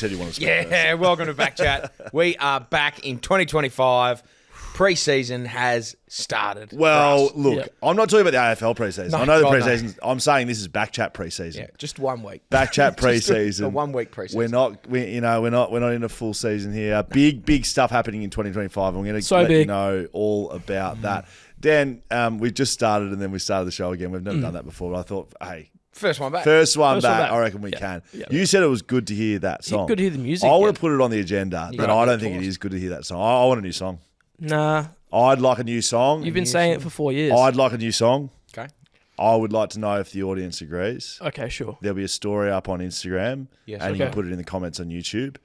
said you wanted to speak Yeah, welcome to BackChat. We are back in 2025. Preseason has started. Well, look, I'm not talking about the AFL preseason. No, I know the God, preseason. I'm saying this is BackChat preseason. Yeah, just 1 week. BackChat preseason. A 1 week preseason. We're not in a full season here. Big stuff happening in 2025. I'm going to let you know all about that. Dan, we just started and then we started the show again. We've never done that before, but I thought, hey. First one back. First one back. I reckon we can. Yeah. You said it was good to hear that song. Good to hear the music. I want to put it on the agenda, but I don't think it is good to hear that song. I want a new song. Nah. I'd like a new song. You've been saying it for 4 years. I'd like a new song. Okay. I would like to know if the audience agrees. Okay, sure. There'll be a story up on Instagram, yes, and you can put it in the comments on YouTube.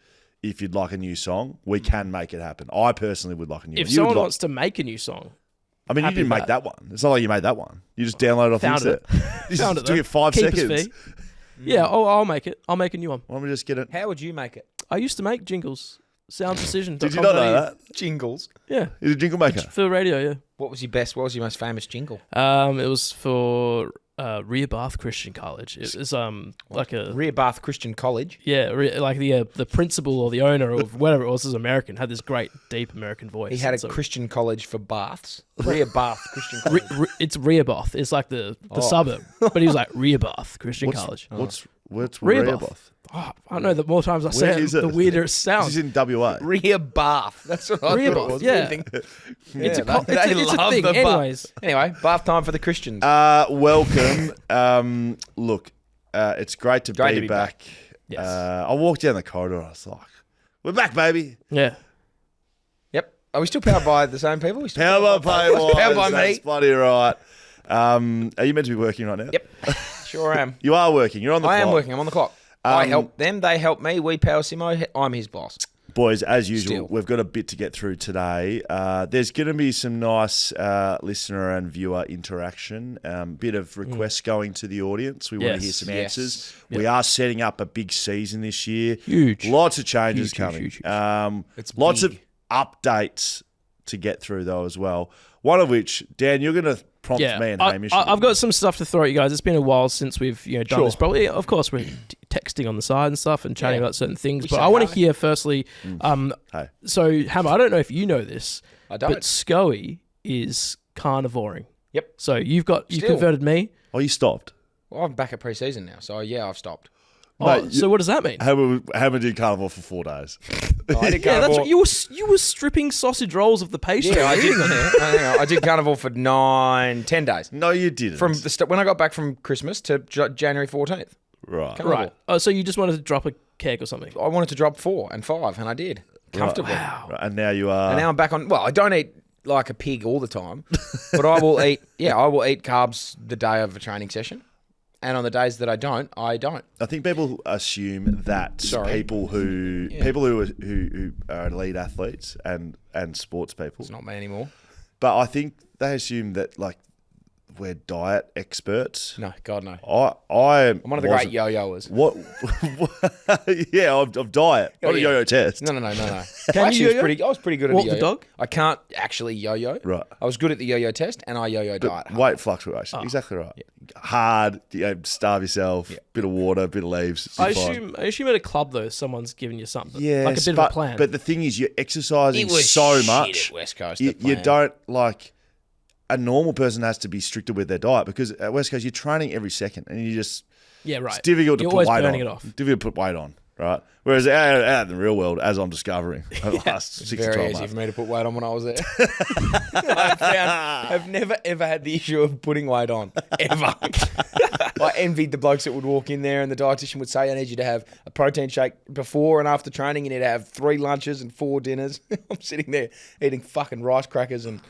If you'd like a new song, we can make it happen. I personally would like a new song. If someone wants to make a new song. I mean, you didn't make that one. It's not like you made that one. You just downloaded off Found Insta. it. Found it, took it 5 seconds. Yeah, I'll make it. I'll make a new one. Why don't we just get it? How would you make it? I used to make jingles. Sound Precision. Did you not know that? Jingles. Yeah. He's a jingle maker. For the radio, yeah. What was your most famous jingle? It was for Rear Bath Christian College. It was like a Rear Bath Christian College. Yeah, like the principal or the owner or whatever it was American, had this great deep American voice. He had a Christian college for baths. Rear Bath Christian College. It's Rear Bath. It's like the suburb, but he was like Rear Bath Christian College. What's Rear Bath? Oh, I don't know. The more times I say it, the weirder it sounds. This is in WA. Rear Bath. That's what I Rear thought Bath, it was. yeah. It's a thing. Anyways. Anyway, bath time for the Christians. Welcome. Look, it's great to be back. Yes. I walked down the corridor. I was like, "We're back, baby." Yeah. Yep. Are we still powered by the same people? Powered by Paywise. Powered by me. That's bloody right. Are you meant to be working right now? Yep. Sure am. You are working. You're on the clock. I am working. I'm on the clock. I help them. They help me. We power Simo. I'm his boss. Boys, as usual, we've got a bit to get through today. There's going to be some nice listener and viewer interaction, bit of requests going to the audience. We want to hear some answers. Yep. We are setting up a big season this year. Huge. Lots of changes coming. Huge. It's lots of updates to get through, though, as well. One of which, Dan, you're going to prompt me and Hamish. I've got some stuff to throw at you guys. It's been a while since we've done this. Probably, of course, we're texting on the side and stuff and chatting about certain things. But I want to hear firstly. So Hammer, I don't know if you know this. I don't. But Scoey is carnivoring. Yep. So you converted me. Oh, you stopped. Well, I'm back at preseason now, so yeah, I've stopped. Mate, so what does that mean? Hammer did carnival for 4 days. I did yeah, that's carnival. what, you were stripping sausage rolls of the pastry. Yeah, I did carnival for 10 days. No, you didn't. From the when I got back from Christmas to January 14th. Right. Carnival. Right. Oh, so you just wanted to drop a keg or something? I wanted to drop 4 and 5, and I did comfortably. Wow. Right. And now you are. And now I'm back on. Well, I don't eat like a pig all the time, but I will eat. Yeah, I will eat carbs the day of a training session. And on the days that I don't. I think people assume that people who are elite athletes and sports people. It's not me anymore. But I think they assume that we're diet experts. No, God no. I'm one of the great yo-yoers. What? Yeah, I'm diet. Not a yo-yo test. No. Can you yo-yo? I was pretty good at Walk the yo-yo. the dog? I can't actually yo-yo. Right. I was good at the yo-yo test, and I yo-yo diet hard. Weight fluctuation. Exactly right. Yeah. Hard. Starve yourself. Bit of water. Bit of leaves. I assume at a club though, someone's giving you something. Yeah, like a bit of a plan. But the thing is, you're exercising It was so shit much. At West Coast. You don't a normal person has to be stricter with their diet because at West Coast you're training every second and you just right. It's difficult to You're put weight burning on. it off. Difficult to put weight on, right? Whereas out in the real world, as I'm discovering over the last 6 to 12 very months, easy for me to put weight on when I was there. I've never ever had the issue of putting weight on ever. I envied the blokes that would walk in there and the dietitian would say, "I need you to have a protein shake before and after training. You need to have 3 lunches and 4 dinners." I'm sitting there eating fucking rice crackers and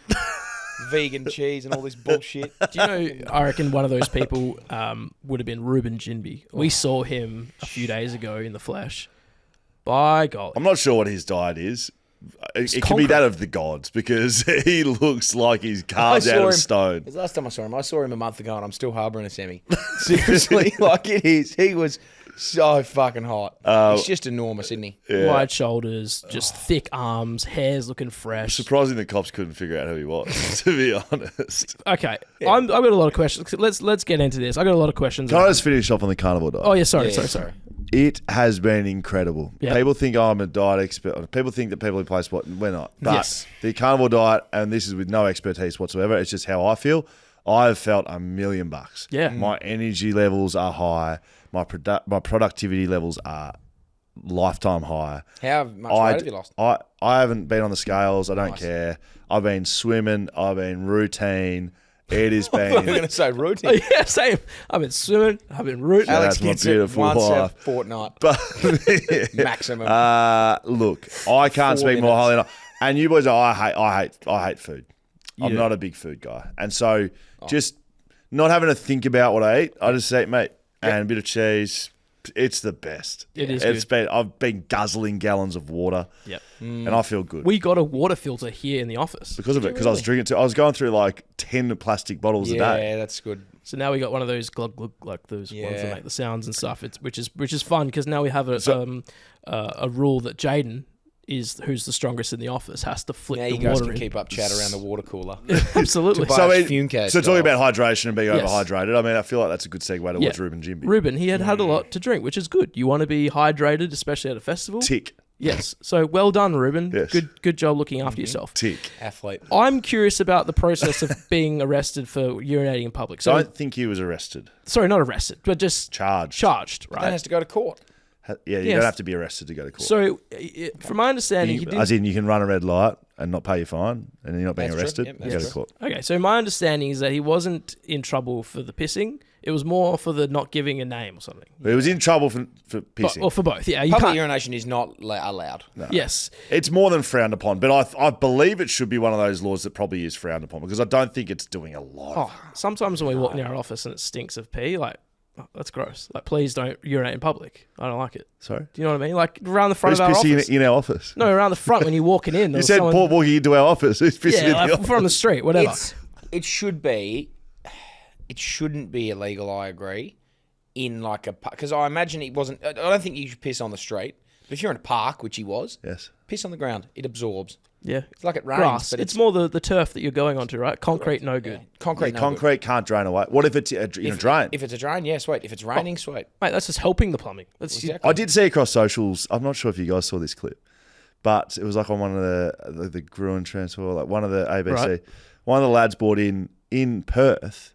vegan cheese and all this bullshit. Do you know, I reckon one of those people would have been Reuben Ginbey. We saw him a few days ago in the flesh. By golly. I'm not sure what his diet is. It could be that of the gods because he looks like he's carved out of stone. The last time I saw him a month ago and I'm still harbouring a semi. Seriously, it is. He was so fucking hot. He's just enormous, isn't he? Yeah. Wide shoulders, just thick arms, hair's looking fresh. Surprising the cops couldn't figure out who he was, to be honest. Okay, I've got a lot of questions. Let's get into this. I got a lot of questions. Can I just finish off on the carnivore diet? Oh yeah, sorry. It has been incredible. Yep. People think I'm a diet expert. People think that people who play sport, we're not. But the carnivore diet, and this is with no expertise whatsoever, it's just how I feel. I've felt $1,000,000. Yeah. My energy levels are high. My productivity levels are lifetime high. How much weight have you lost? I haven't been on the scales. I don't care. I've been swimming. I've been routine. It has been. I'm going to say routine. Yeah, same. I've been swimming. I've been rooting. Alex That's my gets it beautiful once a wife. fortnight. But Maximum. look, I can't 4 speak more minutes. highly enough. And you boys know I hate food. I'm not a big food guy. And so just not having to think about what I eat, I just eat meat and a bit of cheese. It's the best. I've been guzzling gallons of water. Yep. And I feel good. We got a water filter here in the office. Because of it, because I was drinking I was going through like 10 plastic bottles a day. Yeah, that's good. So now we got one of those glug glug, like those ones that make the sounds and stuff. Which is fun because now we have a rule that Jaiden who's the strongest in the office has to flip Now the you guys water can in. keep up chat around the water cooler. Absolutely. So talking about hydration and being Yes. overhydrated, I mean, I feel like that's a good segue to watch Reuben Ginbey. Reuben, he had a lot to drink, which is good. You want to be hydrated, especially at a festival. Tick. Yes. So well done, Reuben. Yes. Good job looking after yourself. Tick. Athlete. I'm curious about the process of being arrested for urinating in public. So, Don't think he was arrested. sorry, not arrested, but just Charged. right? Then has to go to court. Yeah, you Yes. don't have to be arrested to go to court. So, from my understanding, he didn't. As in, you can run a red light and not pay your fine, and you're not being That's true. arrested. Yep, you go that's to court. Okay, so my understanding is that he wasn't in trouble for the pissing. It was more for the not giving a name or something. He was in trouble for pissing. Or for both, yeah. You Public can't. urination is not allowed. No. Yes. It's more than frowned upon, but I believe it should be one of those laws that probably is frowned upon because I don't think it's doing a lot. Oh, sometimes when we walk near our office and it stinks of pee, like, oh, that's gross. Like, please don't urinate in public. I don't like it. Sorry? Do you know what I mean? Like, around the front Who's of our pissing office. in our office? No, around the front when you're walking in. You said Paul walking into our office. Who's pissing in the like office? from the street, whatever. It should be. It shouldn't be illegal. I agree. In like a because I imagine it wasn't. I don't think you should piss on the street. But if you're in a park, which he was, Yes. piss on the ground. It absorbs. Yeah. It's like it rains, Grass. but It's more the turf that you're going onto, right? Concrete, no good. concrete. No Concrete good. can't drain away. What if it's in a drain? If it's a drain, yeah, sweet. If it's raining, sweet. Mate, that's just helping the plumbing. That's Exactly. I did see across socials. I'm not sure if you guys saw this clip, but it was like on one of the Gruen transfer, like one of the ABC. Right. One of the lads bought in Perth.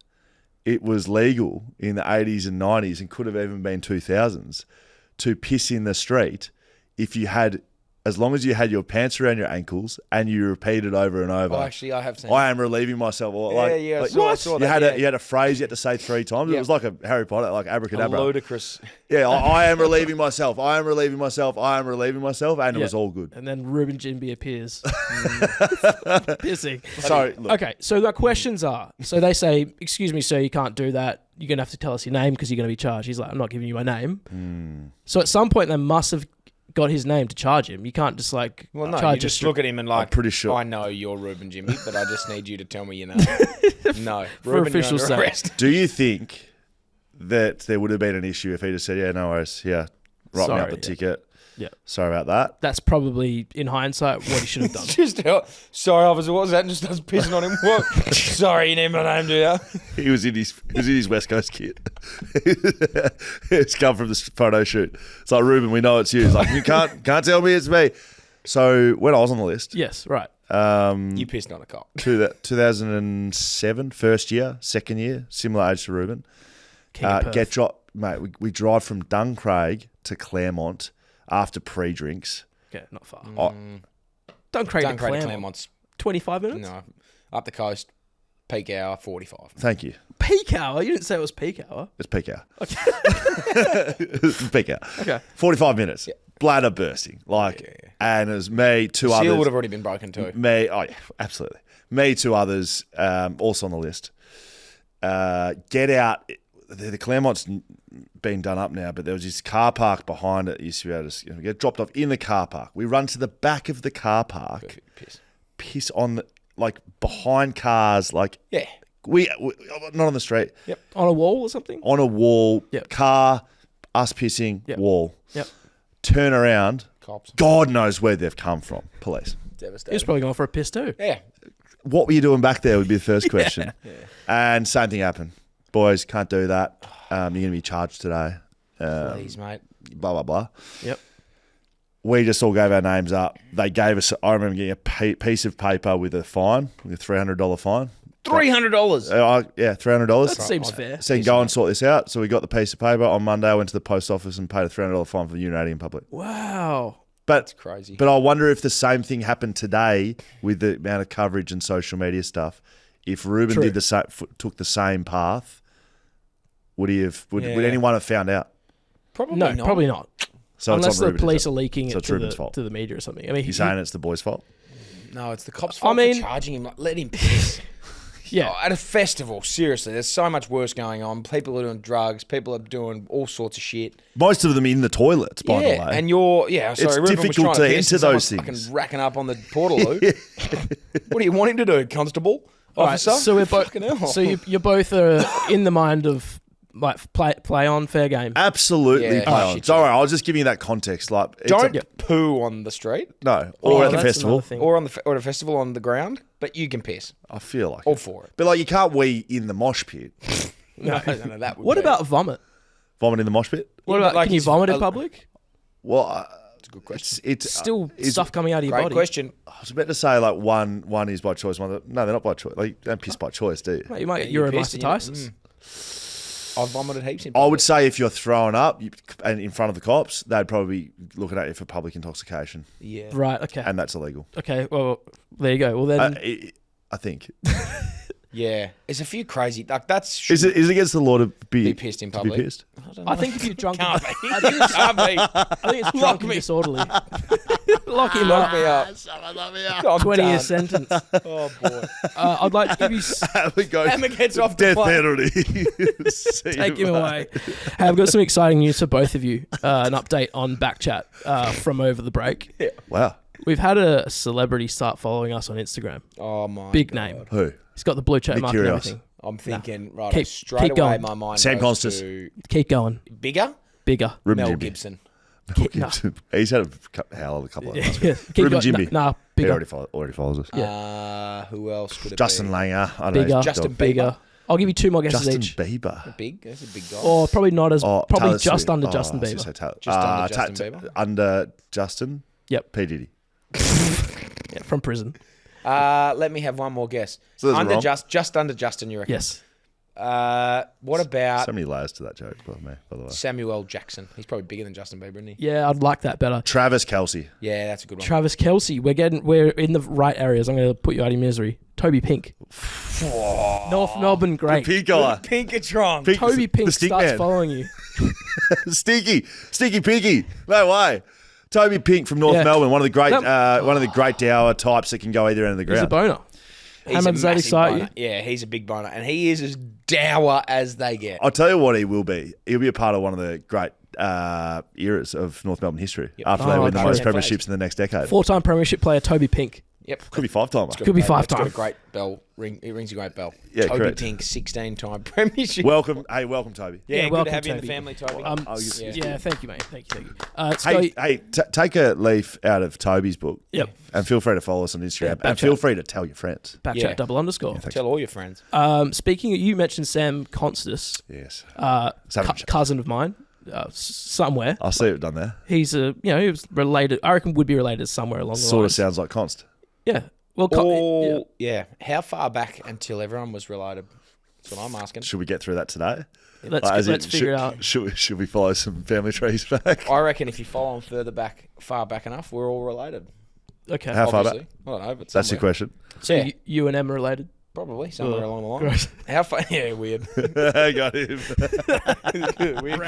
It was legal in the 80s and 90s and could have even been 2000s to piss in the street if you had, as long as you had your pants around your ankles and you repeated over and over. Oh, actually, I have seen. I am relieving myself. Or Yeah, I saw you that, had yeah. you had a phrase you had to say 3 times. Yeah. It was like a Harry Potter, like a abracadabra. ludicrous. Yeah, I am relieving myself. I am relieving myself. I am relieving myself, and it was all good. And then Reuben Ginbey appears. Pissing. So look, Okay, so the questions are, so they say, excuse me, sir, you can't do that. You're going to have to tell us your name because you're going to be charged. He's like, I'm not giving you my name. So at some point they must have got his name to charge him. You can't just like Well, no, charge you just look at him and like, I'm pretty sure. I know you're Reuben Ginbey, but I just need you to tell me your name. No, For Reuben, official you're under sake. arrest. Do you think that there would have been an issue if he just said, "Yeah, no worries, yeah, write me up the ticket"? Yeah. Sorry about that. That's probably, in hindsight, what he should have done. Just sorry, officer, what was that? And just starts pissing on him. What? Sorry, you need my name, do you? He was in his West Coast kit. It's come from this photo shoot. It's like, Reuben, we know it's you. It's like, you can't tell me it's me. So when I was on the list, Yes, right. You pissed on a cop. 2007, first year, second year, similar age to Reuben. King of Perth. Mate, we drive from Duncraig to Claremont after pre-drinks. Okay, not far. Oh, Duncraig to Claremont. Claremont's 25 minutes? no up the coast. Peak hour 45. Thank you. Peak hour? You didn't say it was peak hour. It's peak hour. It's peak hour. Okay. 45 minutes. Bladder bursting. And it was me, two others. Seal would have already been broken too. Me, oh yeah, absolutely. Me, two others, also on the list. Get out. The Claremont's been done up now, but there was this car park behind it. You used to be able to get dropped off in the car park. We run to the back of the car park. Piss on behind cars. Yeah. We not on the street. Yep. On a wall or something? On a wall. Yep. Car. Us pissing. Yep. Wall. Yep. Turn around. Cops. God knows where they've come from. Police. He was Devastating. probably going for a piss too. Yeah. What were you doing back there would be the first question. And same thing happened. Boys, can't do that. You're going to be charged today. Please, mate. blah, blah, blah. Yep. We just all gave our names up. They gave us, I remember getting a piece of paper with a fine, with a $300 fine. $300. Yeah, $300. That seems fair. Saying go and sort this out. So we got the piece of paper. On Monday, I went to the post office and paid a $300 fine for the urinating in public. Wow. But, That's crazy. But I wonder if the same thing happened today with the amount of coverage and social media stuff. If Reuben did the same, took the same path, would anyone have found out? Probably No, not. probably not. So Unless it's on the Reuben, police are leaking so it it's Reuben's fault. to the media or something. I mean, You're saying it's the boy's fault? No, it's the cops' fault for charging him. Like, let him piss. yeah. At a festival, seriously, there's so much worse going on. People are doing drugs. People are doing all sorts of shit. Most of them in the toilets, by the way. And you're, sorry, Reuben difficult was to trying to piss enter and those someone's things. fucking racking up on the portaloo. What do you want him to do, constable? All right, Officer? so we're both. Fucking hell. So you both are in the mind of like play on fair game. Absolutely Yeah, play on. shit, Don't worry, I was just giving you that context. Like, it's Don't poo on the street no, or at the that's festival. another thing. or at a festival on the ground, but you can piss. I feel like All it. for it. But like, you can't wee in the mosh pit. No, that would What be. about vomit? Vomit in the mosh pit? What Yeah, about but, like, can you it's vomit in a- public? Well, That's a good question. it's Still it's- stuff coming out of your Great body. question. I was about to say like one is by choice. No, they're not by choice. Like, you don't piss by choice, do you? Mate, you might get You pissed uromycetitis. I've vomited heaps in I public. would say if you're throwing up and in front of the cops, they'd probably be looking at you for public intoxication, Yeah. Right. Okay. and that's illegal. Okay. Well, there you go. Well then, I think. Yeah. There's a few crazy. Like, that's. Is it against the law to be pissed in to public? be pissed? I think if you're drunk, Can't be. I think it's, Can't be. I think it's Lock drunk and me. disorderly. Lock him Lock up. me up. I'm 20-year done. sentence. Oh, boy. I'd like to give you. We go Emma gets off the death plane. penalty. See Take you, him mate. away. Hey, I've got some exciting news for both of you. An update on BackChat from over the break. Wow. We've had a celebrity start following us on Instagram. Oh, my Big God. name. Who? He's got the blue check Nick mark and Kyrgios. everything. I'm thinking, right, Keep- straight keep away going. my mind Sam goes Const. to Keep going. bigger Bigger. Reuben Mel Ginbey. Gibson. Mel Gibson. He's had a hell of a couple of months. Keep Reuben going. Ginbey. Nah, He bigger. already follows us. Who else could it Justin be? Langer. I don't Bigger. know. Justin Dog. Bigger. I'll give you two more guesses Justin each. Bieber. Big? That's a big guy. Or probably not as, Oh, probably Taylor just Swift. under Oh, Justin I was gonna Bieber. say Taylor. Just under Justin Bieber? Under Justin? Yep. P. Diddy. Yeah, from prison. Let me have one more guess. So that's under wrong. just under Justin, you reckon? Yes. What about So many layers to that joke, by the way. Samuel Jackson? He's probably bigger than Justin Bieber, isn't he? Yeah, I'd like that better. Travis Kelce. Yeah, that's a good one. Travis Kelce. We're in the right areas. I'm going to put you out of misery. Toby Pink. North Melbourne great. Pink guy. Pinkatron. Pink- Toby Pink the stink starts man. following you. Stinky Pinky. No way. Toby Pink from North Yeah. Melbourne, one of the great dower types that can go either end of the He's a ground. boner. He's Hammond, a does that massive excite boner. Yeah, he's a big boner. And he is as dour as they get. I'll tell you what he will be. He'll be a part of one of the great eras of North Melbourne history after they Oh, win the okay. most Yeah, premierships in the next decade. 4-time premiership player Toby Pink. Yep. Could be 5-timer. Could be It's got 5-time. a great bell. It rings a great bell. Yeah, Toby correct. Pink, 16-time premiership. Welcome, Toby. yeah, good welcome, to have you in Toby. the family, Toby. Yeah, thank you, mate. Thank you. Hey, take a leaf out of Toby's book. Yep. And feel free to follow us on Instagram. Yeah, and feel free to tell your friends. BackChat Yeah. _. Tell all your friends. Speaking, you mentioned Sam Constus, Yes. cousin of mine, somewhere. I see what you've done there. He's he was related. I reckon would be related somewhere along the Sort of lines. sounds like Const. Yeah. Well, Yeah. How far back until everyone was related? That's what I'm asking. Should we get through that today? let's figure it out. Should we follow some family trees back? I reckon if you follow them far back enough, we're all related. Okay. How far Obviously. back? I don't know, but That's your somewhere. question. So Yeah. you and Emma related? Probably somewhere along the line. Gross. How far? Yeah, weird. I got him. weird.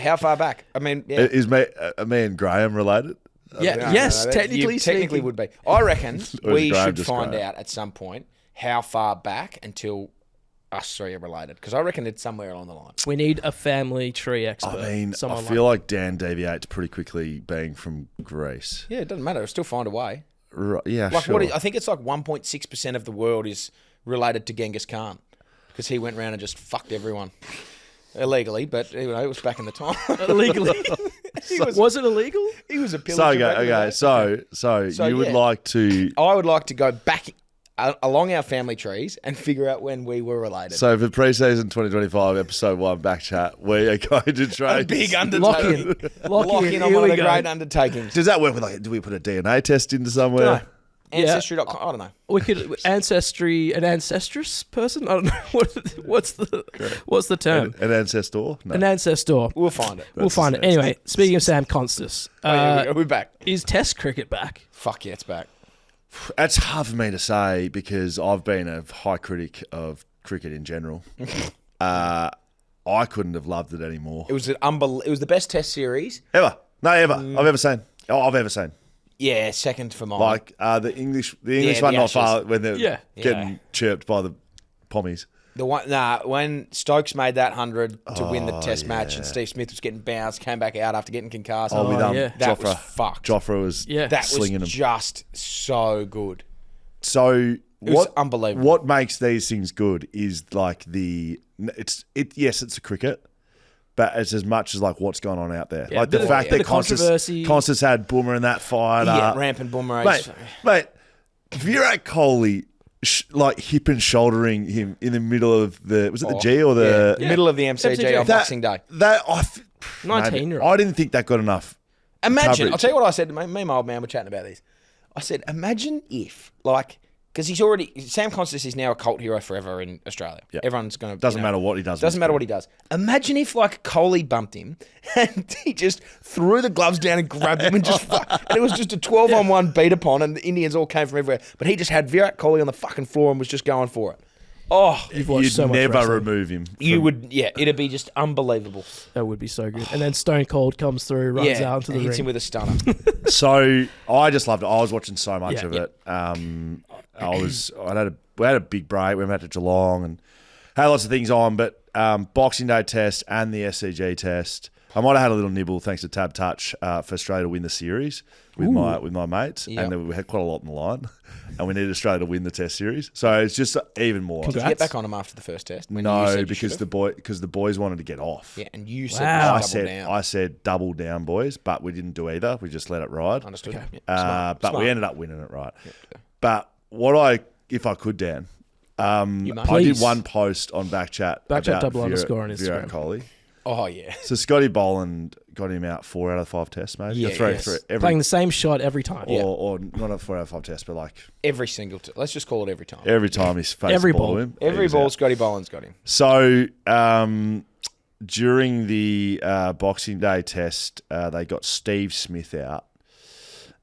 How far back? I mean, yeah. Is me and Graham related? Yeah. No, yes. no, technically you speaking. would be. I reckon Or is we Graham should just find Graham? out at some point how far back until us three are related, because I reckon it's somewhere along the line. We need a family tree expert. I mean, I Someone feel like Dan deviates pretty quickly being from Greece. Yeah, it doesn't matter. We'll still find a way. Right, yeah, Like sure. I think it's like 1.6% of the world is related to Genghis Khan, because he went around and just fucked everyone illegally, but it was back in the time. illegally. was it illegal? He was a So, pillager. back in the okay, day. so you would yeah. like to... I would like to go back along our family trees and figure out when we were related. So for Preseason 2025, Episode 1, BackChat, we are going to trace... A big undertaking. Lock in. on one of the great undertakings. Does that work with, like, do we put a DNA test into somewhere? No. Ancestry.com. I don't know. We could an ancestress person. I don't know what's the term. An ancestor? No. An ancestor. We'll find it. We'll find it. Anyway, speaking of Sam Constas, We're back. is Test cricket back? Fuck yeah, it's back. It's hard for me to say because I've been a high critic of cricket in general. I couldn't have loved it anymore. It was it was the best Test series Ever. I've ever seen. I've ever seen. Yeah, second for mine. Like the English one the not Ashes. far when they're getting Yeah. chirped by the pommies. When Stokes made that 100 to win the Test match, and Steve Smith was getting bounced, came back out after getting concussed. With yeah. that Joffre. was fucked. Joffre was That slinging was them. just so good. So It was unbelievable. What makes these things good is like yes, it's a cricket, but it's as much as like what's going on out there. Yeah, like the fact that controversy. Constance had Boomer in that fight. Yeah, rampant boomerangs. Mate, Virat Kohli like hip and shouldering him in the middle of the G or the middle of the MCG on Boxing Day. 19-year-old. I didn't think that got enough. Imagine, coverage. I'll tell you what I said. Me and my old man were chatting about this. I said, imagine if, like, because Sam Constas is now a cult hero forever in Australia. Yeah. Everyone's going to... Doesn't matter what he does. Doesn't matter what he does. Imagine if, like, Kohli bumped him and he just threw the gloves down and grabbed him and just... and it was just a 12-on-1 beat upon and the Indians all came from everywhere. But he just had Virat Kohli on the fucking floor and was just going for it. Oh, You'd so much never wrestling. remove him. you would... Yeah, it'd be just unbelievable. That would be so good. And then Stone Cold comes through, runs out into and the hits him ring. with a stunner. So I just loved it. I was watching so much Yeah, of yeah. it. We had a big break. We went to Geelong and had lots of things on, but Boxing Day test and the SCG test. I might have had a little nibble thanks to TABtouch for Australia to win the series with my mates, Yep. and then we had quite a lot on the line, and we needed Australia to win the test series. So it's just even more. Congrats. Did you get back on him after the first test? When you No, said you because should've? the boys wanted to get off. Yeah, and you said Wow. double down. I said double down, boys, but we didn't do either. We just let it ride. Understood. Okay. Yeah, smart. But Smart. we ended up winning it, right? Yeah. But if I could, Dan, I did Please. one post on BackChat. BackChat about __ on Virat Instagram. Kohli. Oh, yeah. So Scotty Boland got him out 4 out of 5 tests, maybe. Yeah, Three yes. every, Playing the same shot every time. or not a 4 out of 5 tests, but like Every single... Let's just call it every time. every time he's faced Every the ball ball. to him. Every he was ball out. Scotty Boland's got him. So during the Boxing Day test, they got Steve Smith out,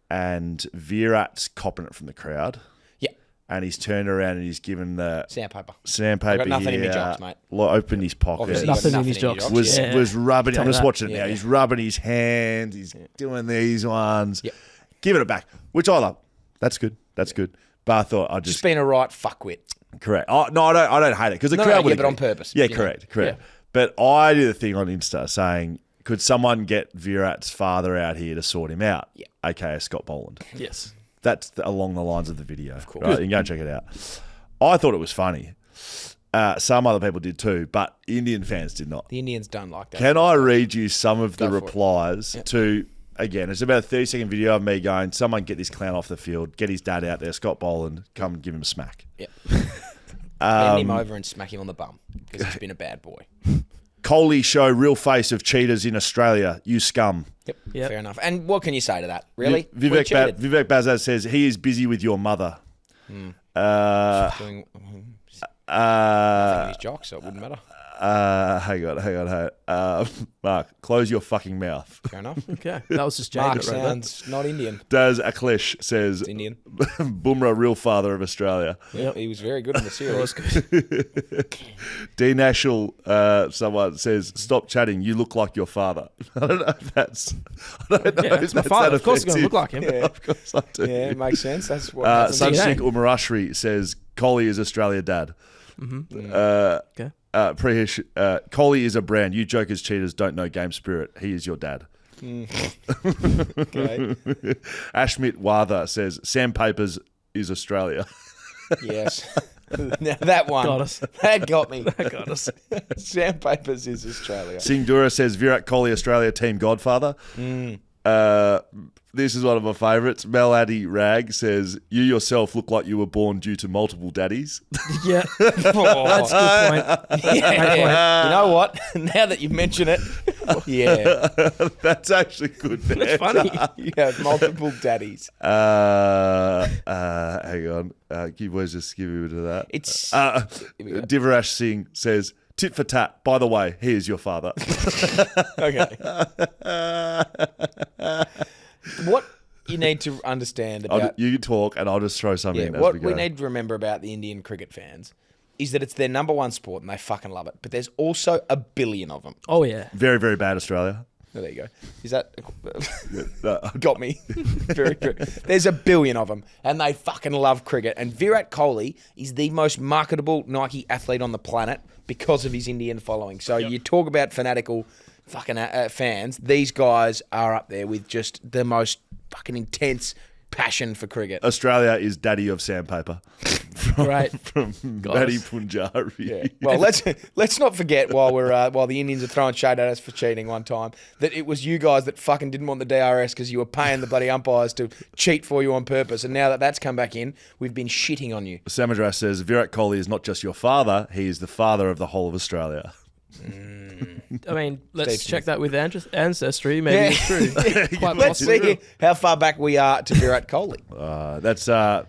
and Virat's copping it from the crowd. Yeah. And he's turned around and he's given the Sandpaper. sandpaper I've got nothing in here, my jocks, mate. opened his pocket. Obviously, Nothing got in his jocks. your Was rubbing. Tell I'm me just that. watching it now. Yeah. He's rubbing his hands. He's doing these ones. Yep. Giving it back, which I love. That's good. That's good. But I thought I'd Just just being a right fuckwit. correct. Oh, no, I don't hate it because the No, crowd no, would yeah, but agree. on purpose, Yeah, you know. correct. Yeah. But I did a thing on Insta saying, could someone get Virat's father out here to sort him out? Yeah. AKA Scott Boland. Yes. That's along the lines of the video. Of course. Right? You can go and check it out. I thought it was funny. Some other people did too, but Indian fans did not. The Indians don't like that. Can I read you some of the Go for it. replies to, again, it's about a 30-second video of me going, someone get this clown off the field, get his dad out there, Scott Boland, come and give him a smack. Yeah. Bend him over and smack him on the bum because he's been a bad boy. Kohli show real face of cheaters in Australia, you scum. Yep. Yep. Fair enough. And what can you say to that? Really? We Vivek cheated. Bazaz says, he is busy with your mother. Doing Uh, his jock, so it wouldn't matter. hang on. Mark, close your fucking mouth. Fair enough. Okay. That was just Mark Jaiden right there. sounds not Indian. Daz Aklesh says, It's Indian. Bumrah, real father of Australia. Yep. He was very good in the That series. was good. D Nashel, someone says, stop chatting, you look like your father. I don't know if that's... I don't know Yeah, if it's my that's father. that Of course, it's going to offensive. look like him. Yeah. Of course I do. Yeah, it makes sense. That's what happens. Sunstick DNA. Umarashri says, Kohli is Australia dad. Okay. Prehish, Kohli is a brand. You jokers, cheaters don't know game spirit. He is your dad. Okay. Ashmit Watha says, Sandpapers is Australia. Yes. Now that one. Got us. That got me. Got us. Sandpapers is Australia. Singh Dura says, Virat Kohli, Australia, team godfather. This is one of my favourites. Melody Rag says, "You yourself look like you were born due to multiple daddies." Yeah, that's a good point. Yeah. You know what? Now that you mention it, yeah, That's actually good. It's funny. you have multiple daddies. Hang on. Let's just give you to that. It's Divarash Singh says, "Tit for tat. By the way, he is your father." okay. What you need to understand about You talk, and I'll just throw something in as what we go. we need to remember about the Indian cricket fans is that it's their number one sport and they fucking love it. But there's also a billion of them. Oh yeah. Very, very bad Australia. Oh, there you go. Is that No, got me? Very good. There's a billion of them, and they fucking love cricket. And Virat Kohli is the most marketable Nike athlete on the planet because of his Indian following. So you talk about fanatical fucking fans. These guys are up there with just the most fucking intense passion for cricket. Australia is daddy of sandpaper. Right. From Matty Punjabi. Yeah. Well, let's not forget while the Indians are throwing shade at us for cheating one time that it was you guys that fucking didn't want the DRS because you were paying the bloody umpires to cheat for you on purpose. And now that that's come back in, we've been shitting on you. Samadras says, "Virat Kohli is not just your father; he is the father of the whole of Australia." I mean, let's Steve check that with ancestry. Maybe it's true. Quite Let's possibly. see how far back we are to Virat Kohli. That's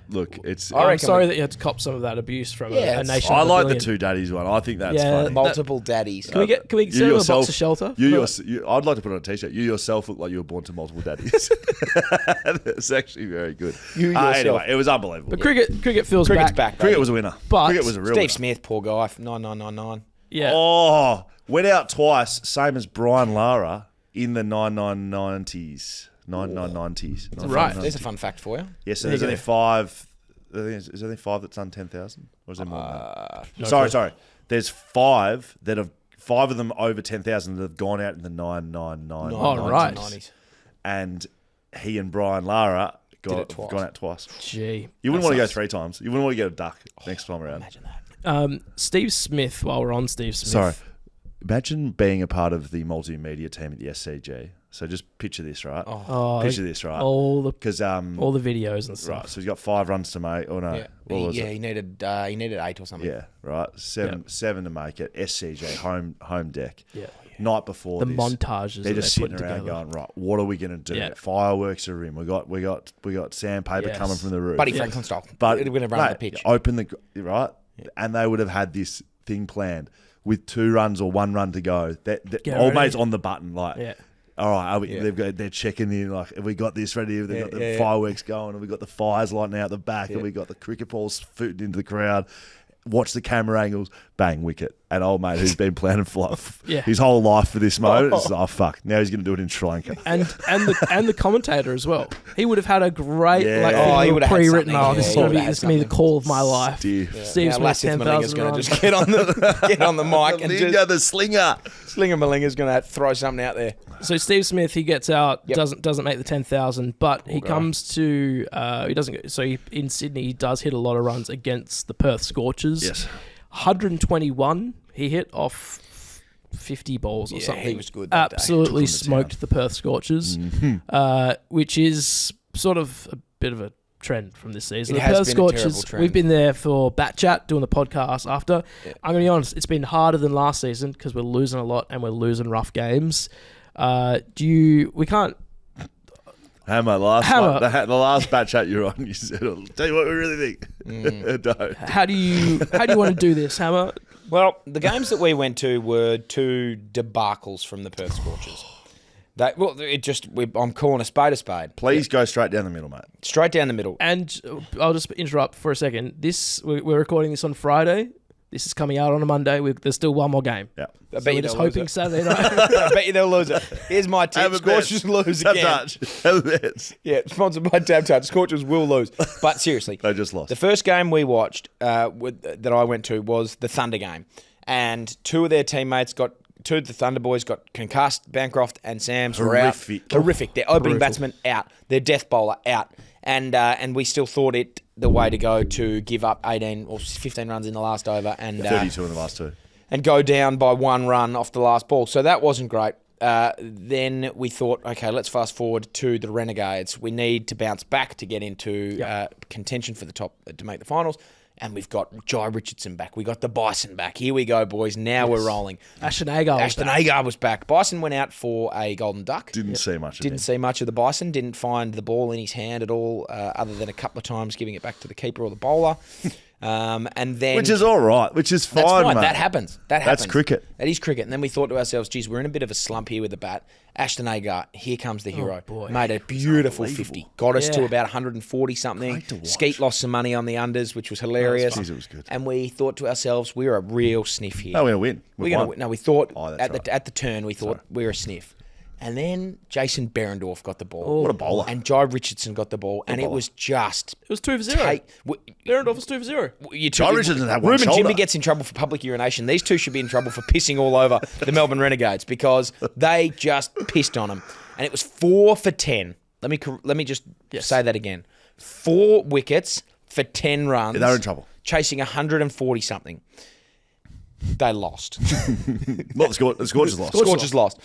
look. It's. I I'm reckon sorry that you had to cop some of that abuse from Yeah, a nation. I of a like the billion. two daddies one. I think that's Yeah, funny. Multiple daddies. Can we send him a box of shelter? I'd like to put on a t-shirt. You yourself look like you were born to multiple daddies. That's actually very good. You yourself. Anyway, it was unbelievable. But cricket feels Cricket's back. back. Cricket baby. was a winner. But Cricket was a real Steve winner. Smith, poor guy, 9999. Yeah. Oh, went out twice, same as Brian Lara in the 9990s. 9990s. Right. There's a fun fact for you. Yes, so There you there's only go. five. Is there only five that's done 10,000? Or is there more than that? No Sorry. clue. There's five of them over 10,000 that have gone out in the 999. Oh, right. 90s. And he and Brian Lara Did it twice. gone out twice. Gee. You wouldn't want to go 3 times. You wouldn't want to get a duck next time around. Imagine that. Steve Smith, while we're on Steve Smith. Sorry. Imagine being a part of the multimedia team at the SCG. So just picture this, right? Oh, Picture this, right? all the Because videos and stuff. right, so he's got 5 runs to make. Or no, Yeah, what was it? he needed 8 or something. Yeah, right. Seven to make it. SCJ home deck. Yeah. Night before The this, montages they're that just they're sitting putting around together. going, right, what are we going to do? Yeah. Fireworks are in. We got sandpaper Yes. coming from the roof. Buddy Franklin style. But we're going to run on the pitch. Open the right, and they would have had this thing planned with 2 runs or 1 run to go. That Get old ready. mate's on the button, like. Yeah. All right, they're checking in. Like, have we got this ready? Have they got the yeah. fireworks going? Have we got the fires lighting out the back? Have we got the cricket balls footing into the crowd? Watch the camera angles. Bang, wicket. And old mate who's been planning for his whole life for this moment. It's like, oh fuck! Now he's going to do it in Sri Lanka. And the commentator as well. He would have had a great Yeah. he would have had pre-written. something. This is He going would to have be had the something. call of my life. Dear. Steve Now, Smith, Lassith Malinga's 10,000 going to runs. just get on the mic and just the slinger. Slinger Malinga's going to throw something out there. So Steve Smith, he gets out, Yep. doesn't make the 10,000, but he guy. comes to he doesn't. In Sydney, he does hit a lot of runs against the Perth Scorchers. Yes. 121 he hit off 50 balls or Yeah, something. he was good that day. Absolutely Took 'em to smoked the Perth Scorchers, which is sort of a bit of a trend from this season. It The has Perth been a terrible Scorchers, trend. we've been there for BackChat doing the podcast after. Yeah. I'm going to be honest, it's been harder than last season because we're losing a lot and we're losing rough games. We can't. Hammer, the last batch chat you were on, you said, I'll tell you what we really think. Don't. How do you want to do this, Hammer? Well, the games that we went to were 2 debacles from the Perth Scorchers. I'm calling a spade. Please go straight down the middle, mate. Straight down the middle. And I'll just interrupt for a second. We're recording this on Friday. This is coming out on a Monday. There's still one more game. Yeah. I So bet we're you just they'll lose hoping it. Saturday night. I bet you they'll lose it. Here's my tip. Have a bet. Scorchers lose again. TABtouch. Have a bet. Yeah, sponsored by TABtouch. Scorchers will lose. But seriously, They just lost. the first game we watched that I went to was the Thunder game. And 2 of their teammates two of the Thunder boys got concussed. Bancroft and Sams were out. Horrific. Their opening batsman out. Their death bowler out. And we still thought it the way to go to give up 18 or 15 runs in the last over and 32 in the last 2. and go down by 1 run off the last ball. So that wasn't great. then we thought, okay, let's fast forward to the Renegades. We need to bounce back to get into contention for the top to make the finals. And we've got Jai Richardson back. We got the Bison back. Here we go, boys. Now we're rolling. Ashton Agar was back. Bison went out for a golden duck. Didn't see much of the Bison. Didn't find the ball in his hand at all, other than a couple of times giving it back to the keeper or the bowler. And then, which is all right, which is fine, that's fine. Mate. That happens. That's cricket. That is cricket. And then we thought to ourselves, geez, we're in a bit of a slump here with the bat. Ashton Agar, here comes the hero. Boy. Made a beautiful 50. Got us to about 140 something. Skeet lost some money on the unders, which was hilarious. It was good. And we thought to ourselves, we're a real sniff here. No, we're going to win. We're going to win. No, we thought right. at the turn, we thought we're a sniff. And then Jason Behrendorff got the ball. What a bowler. And Jai Richardson got the ball. And it was just... It was 2 for 0. Behrendorff was 2 for 0. Jai Richardson had one Reuben shoulder. Ginbey gets in trouble for public urination. These two should be in trouble for pissing all over the Melbourne Renegades because they just pissed on them. And it was 4 for 10. Let me just say that again. 4 wickets for 10 runs. They're in trouble. Chasing 140 something. They lost. Not the Scorchers lost. Scorchers lost.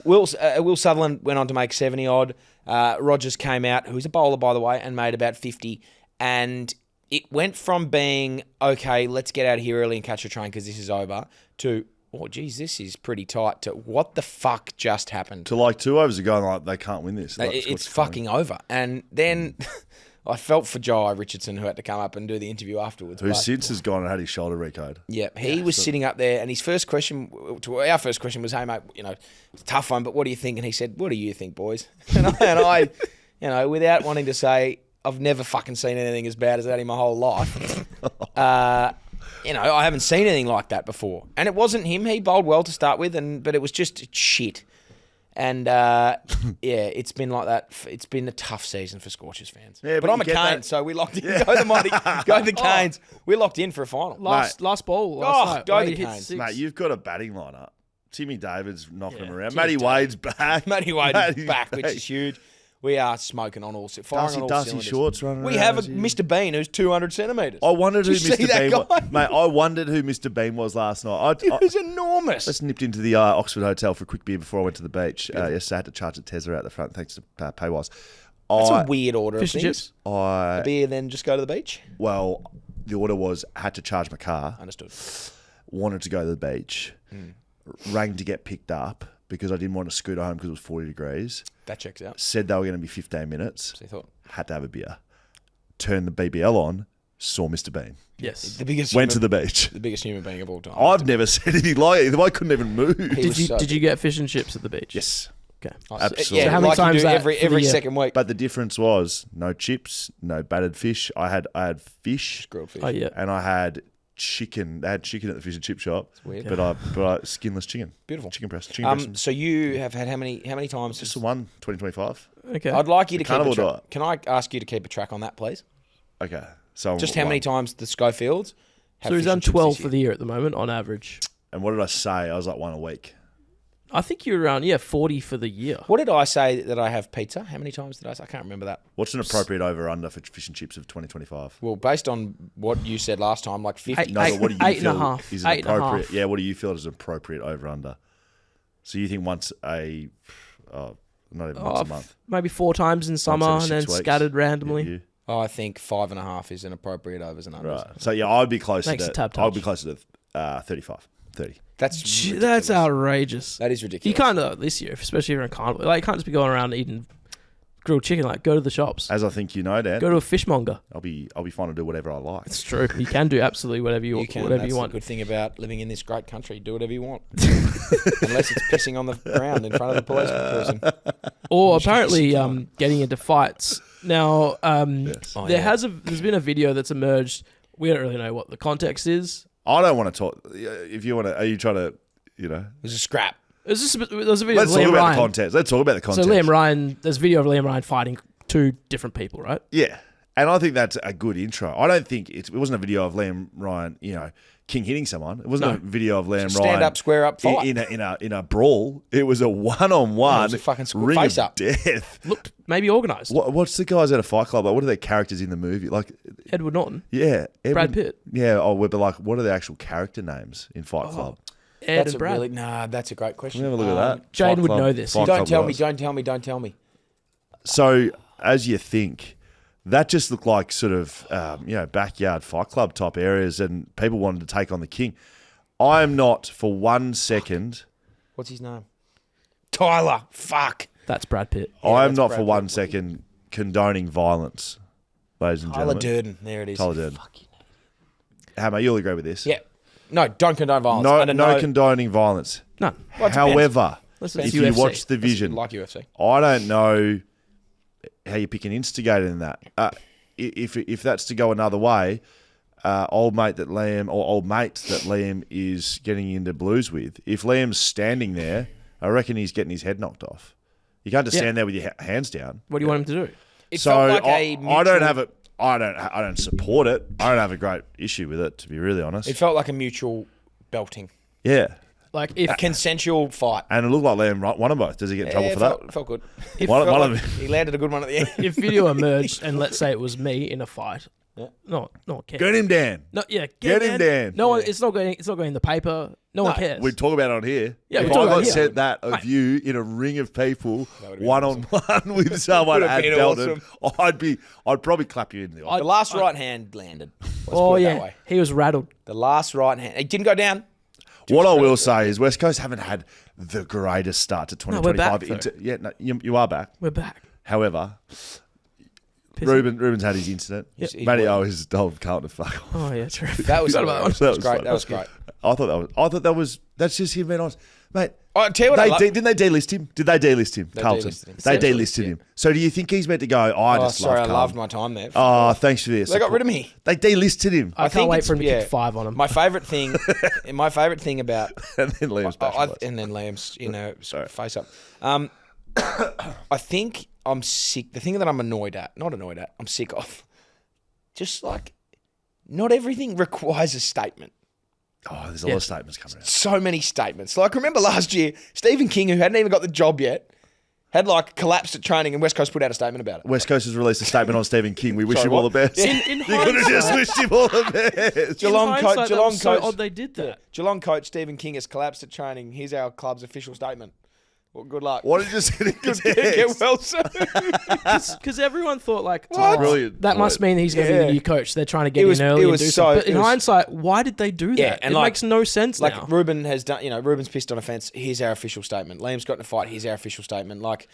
Will Sutherland went on to make 70 odd. Rogers came out, who's a bowler by the way, and made about 50. And it went from being okay, let's get out of here early and catch a train because this is over, to oh geez, this is pretty tight. To what the fuck just happened? To like 2 overs ago, like they can't win this. Like, it's fucking over. And then. I felt for Jai Richardson, who had to come up and do the interview afterwards. Who since has gone and had his shoulder recode. Yeah, he was sitting up there, and his first question, our first question was, "Hey mate, it's a tough one, but what do you think?" And he said, "What do you think, boys?" And I, without wanting to say, I've never fucking seen anything as bad as that in my whole life. I haven't seen anything like that before, and it wasn't him. He bowled well to start with, but it was just shit. And, it's been like that. It's been a tough season for Scorchers fans. Yeah, but I'm a Cane, so we locked in. Yeah. Go the Mighty. Go the Canes. We're locked in for a final. Last ball. Night. Go the Canes. Mate, you've got a batting lineup. Timmy David's knocking him around. Matty Wade's back. Matty Wade's back, which is huge. We are smoking on all Darcy Short's running We around. have a Mr. Bean who's 200 centimetres. I wondered who Mr. Bean was. Mate, I wondered who Mr. Bean was last night. It was enormous. Just nipped into the Oxford Hotel for a quick beer before I went to the beach. Yes, I had to charge a Tesla out the front thanks to Paywise. That's a weird order Fish of and things. chips? A beer, then just go to the beach? Well, the order was had to charge my car. Understood. Wanted to go to the beach. Rang to get picked up because I didn't want to scooter home because it was 40 degrees. That checks out. Said they were going to be 15 minutes. So you thought? Had to have a beer. Turned the BBL on. Saw Mr. Bean. Yes. Went to the beach. The biggest human being of all time. I've never said anything like it. I couldn't even move. Did you get fish and chips at the beach? Yes. Okay. Absolutely. Yeah, So how many times every second week? But the difference was no chips, no battered fish. I had fish, Grilled fish. Oh yeah. and I had chicken. They had chicken at the fish and chip shop. It's weird. But I skinless chicken. Beautiful. Chicken breast. Chicken breast. So you have had how many times? Just the one, 2025. Okay. I'd like you to keep a carnival track. diet. Can I ask you to keep a track on that, please? Okay. So Just how many times the Schofields have So he's fish done and chips 12 this for year? the year at the moment on average. And what did I say? I was like one a week. I think you're around 40 for the year. What did I say that I have pizza? How many times did I say? I can't remember that. What's an appropriate over/under for fish and chips of 2025? Well, based on what you said last time, like 50. No, but what do you Eight and a feel half. is an 8 and a appropriate? half. Yeah, what do you feel is an appropriate over/under? So you think once not even once a month, Maybe 4 times in summer Once and every then 6 weeks? scattered randomly. You? I think 5.5 is an appropriate overs and unders. Right. So yeah, I'd be closer Thanks to to TABtouch. I'd be closer to 35, 30. That's Gee, ridiculous. that's outrageous. That is ridiculous. You can't this year, especially if you're in carnival. Like, you can't just be going around eating grilled chicken. Like, go to the shops. As I think you know, Dan, Go to a fishmonger. I'll be fine to do whatever I like. It's true. You can do absolutely whatever you can. whatever That's you want. the good thing about living in this great country. Do whatever you want. Unless it's pissing on the ground in front of the police person. Or apparently getting into fights. Now, Yes. there's been a video that's emerged. We don't really know what the context is. I don't want to talk. If you want to, are you trying to, It was a scrap. There's a video Let's of talk Liam about Ryan. the context. Let's talk about the context. So Liam Ryan, there's a video of Liam Ryan fighting 2 different people, right? Yeah. And I think that's a good intro. I don't think it wasn't a video of Liam Ryan, king hitting someone. It wasn't a video of Liam Ryan Stand up, square up fight. in a brawl. It was a one-on-one It was a fucking ring face of up. death. Looked maybe organised. What's the guys at a fight club? Like, what are their characters in the movie? Like, Edward Norton. yeah, Brad Pitt. Yeah. Oh, but like, what are the actual character names in Fight Club? Ed and Brad. That's a great question. Let me have a look at that. Jaiden would know this. Don't tell me. So, as you think, that just looked like sort of, backyard fight club type areas, and people wanted to take on the king. I am not for 1 second. What's his name? Tyler. Fuck. That's Brad Pitt. I am not for 1 second condoning violence, ladies and Tyler gentlemen. Durden. There it is. Tyler Durden. Hammer, you'll agree with this. Yeah. No, don't condone violence. No condoning violence. None. Well, However, Listen, if it's you UFC. watch the vision, like UFC. I don't know how you pick an instigator in that. If that's to go another way, old mate that Liam is getting into blues with, if Liam's standing there, I reckon he's getting his head knocked off. You can't just stand there with your hands down. What do you want him to do? It felt like I don't have it. I don't support it. I don't have a great issue with it, to be really honest. It felt like a mutual belting. Yeah. Like if A consensual fight. And it looked like Liam won them both. Does he get in trouble for that? Felt good. One of them. He landed a good one at the end. if video emerged and let's say it was me in a fight, no one cares. Get him down. No, Get him down. No one. It's not going in the paper. No one cares. We talk about it on here. Yeah, if we talk I about got it here. said that of you in a ring of people, one-on-one with someone Would've at been Belton, I'd probably clap you in the eye. The last right hand landed. Let's Oh put it that yeah, way. he was rattled. The last right hand. It didn't go down. What I will say is West Coast haven't had the greatest start to No, we're 2025. back, You are back. We're back. However, Pissing. Ruben's had his incident. He's Matty well. O has told Carlton to fuck off. Oh yeah, terrific. That was, Forgot about that one. That was great. I thought that was that's just him being honest. Mate, I'll tell you what didn't they delist him? Did they delist him? Carlton. delisted him. They Essentially, delisted him. So do you think he's meant to go, I just love I Carlton? loved my time there. Oh, thanks for this. They got rid of me. They delisted him. I think can't wait it's- for him to yeah. kick 5 on him. My favourite thing about And then Liam's back. and then Liam's face up. I think I'm sick. The thing that I'm I'm sick of. Just like, not everything requires a statement. Oh, there's a lot of statements coming out. So many statements. Like, remember last year, Stephen King, who hadn't even got the job yet, had like collapsed at training, and West Coast put out a statement about it. West Coast has released a statement on Stephen King. We wish Sorry, him all the what? best. In You could have just wished him all the best. Geelong In coach, hindsight, that was so odd they did that. Geelong coach Stephen King has collapsed at training. Here's our club's official statement. Well, good luck. What did you say in his Get text? well soon. Because everyone thought like, Brilliant. that must mean he's going to be the new coach. They're trying to get It was- in early it and was do so- something. But in it was- hindsight, why did they do that? Yeah, and it like- makes no sense Like now. Reuben has done, Reuben's pissed on a fence. Here's our official statement. Liam's got in a fight. Here's our official statement. Like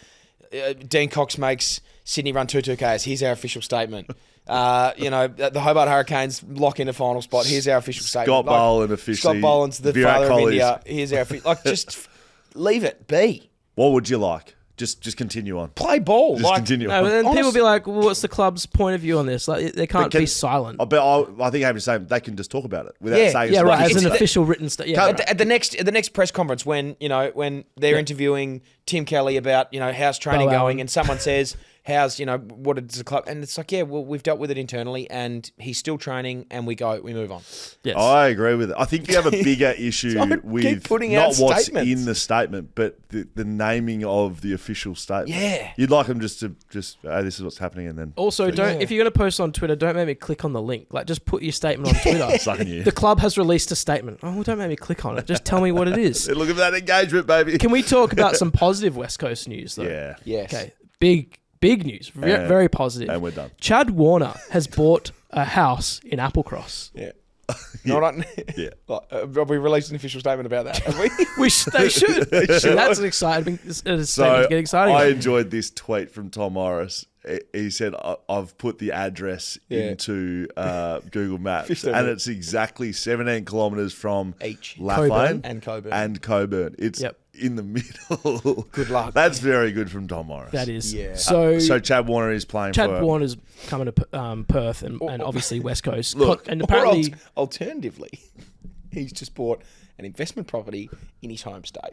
Dean Cox makes Sydney run 2-2Ks. Here's our official statement. The Hobart Hurricanes lock in a final spot. Here's our official statement. Scott Boland officially. Scott Boland's the Virat father Kohli's. of India. Here's our just leave it be. What would you like? Just continue on. Play ball. Just continue No, on. but then people honest- be like, well, what's the club's point of view on this? Like, they can't be silent. I think Haven's saying they can just talk about it without Yeah. saying Yeah, it's right. like- As an it's- official written statement. Yeah, At the next press conference, when they're interviewing Tim Kelly about how's training Bo going, Allen. and someone says how's what is the club, and it's like we've dealt with it internally, and he's still training, and we move on. Yes. I agree with it. I think you have a bigger issue Don't keep with putting not out what's statements. in the statement, but the naming of the official statement. Yeah. You'd like them just to hey, this is what's happening, and then Also, if you're going to post on Twitter, don't make me click on the link. Like, just put your statement on Twitter. sucking you. The club has released a statement. Oh, well, don't make me click on it. Just tell me what it is. Look at that engagement, baby. Can we talk about some positive West Coast news, though? Yeah. Yes. Okay. Big news. Very positive. And we're done. Chad Warner has bought a house in Applecross. Yeah. Yeah. Have we released an official statement about that? Have we? They should. That's exciting. It's So getting exciting. I enjoyed this tweet from Tom Morris. He said, I've put the address into Google Maps, 15 and minutes. it's exactly 17 kilometres from Each. Laflane Coburn. and Coburn. It's in the middle. Good luck. That's very good from Tom Morris. That is. Yeah. So Chad Warner is playing Chad for... Warner's coming to Perth and obviously West Coast. Look, and apparently... Alternatively, he's just bought an investment property in his home state.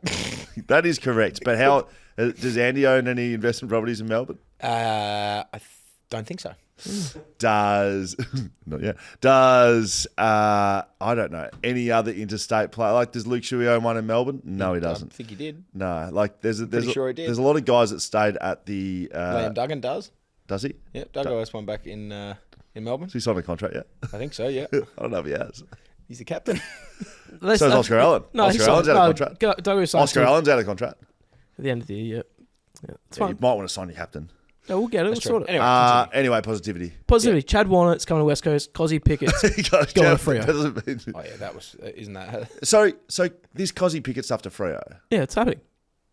That is correct. But how... does Andy own any investment properties in Melbourne? I don't think so. Does not yet? Does I don't know any other interstate player? Like, does Luke Shuey own one in Melbourne? No, he doesn't. I think he did. No, like there's sure he did. there's a lot of guys that stayed at the. Liam Duggan does. Does he? Yeah, Duggan has one back in Melbourne. Has he signed a contract yet? I think so. Yeah. I don't know if he has. He's the captain. So is Oscar Allen. No, Oscar Allen's out of contract. Oscar Allen's out of contract. At the end of the year, yeah. It's Yeah, fine. you might want to sign your captain. No, we'll get it. We'll sort it. Anyway, Positivity. Positivity. Chad Warner's coming to West Coast. Cozzy Pickett's going to Freo. Oh yeah, that was isn't that? So this Cozzy Pickett stuff to Freo. Yeah, it's happening.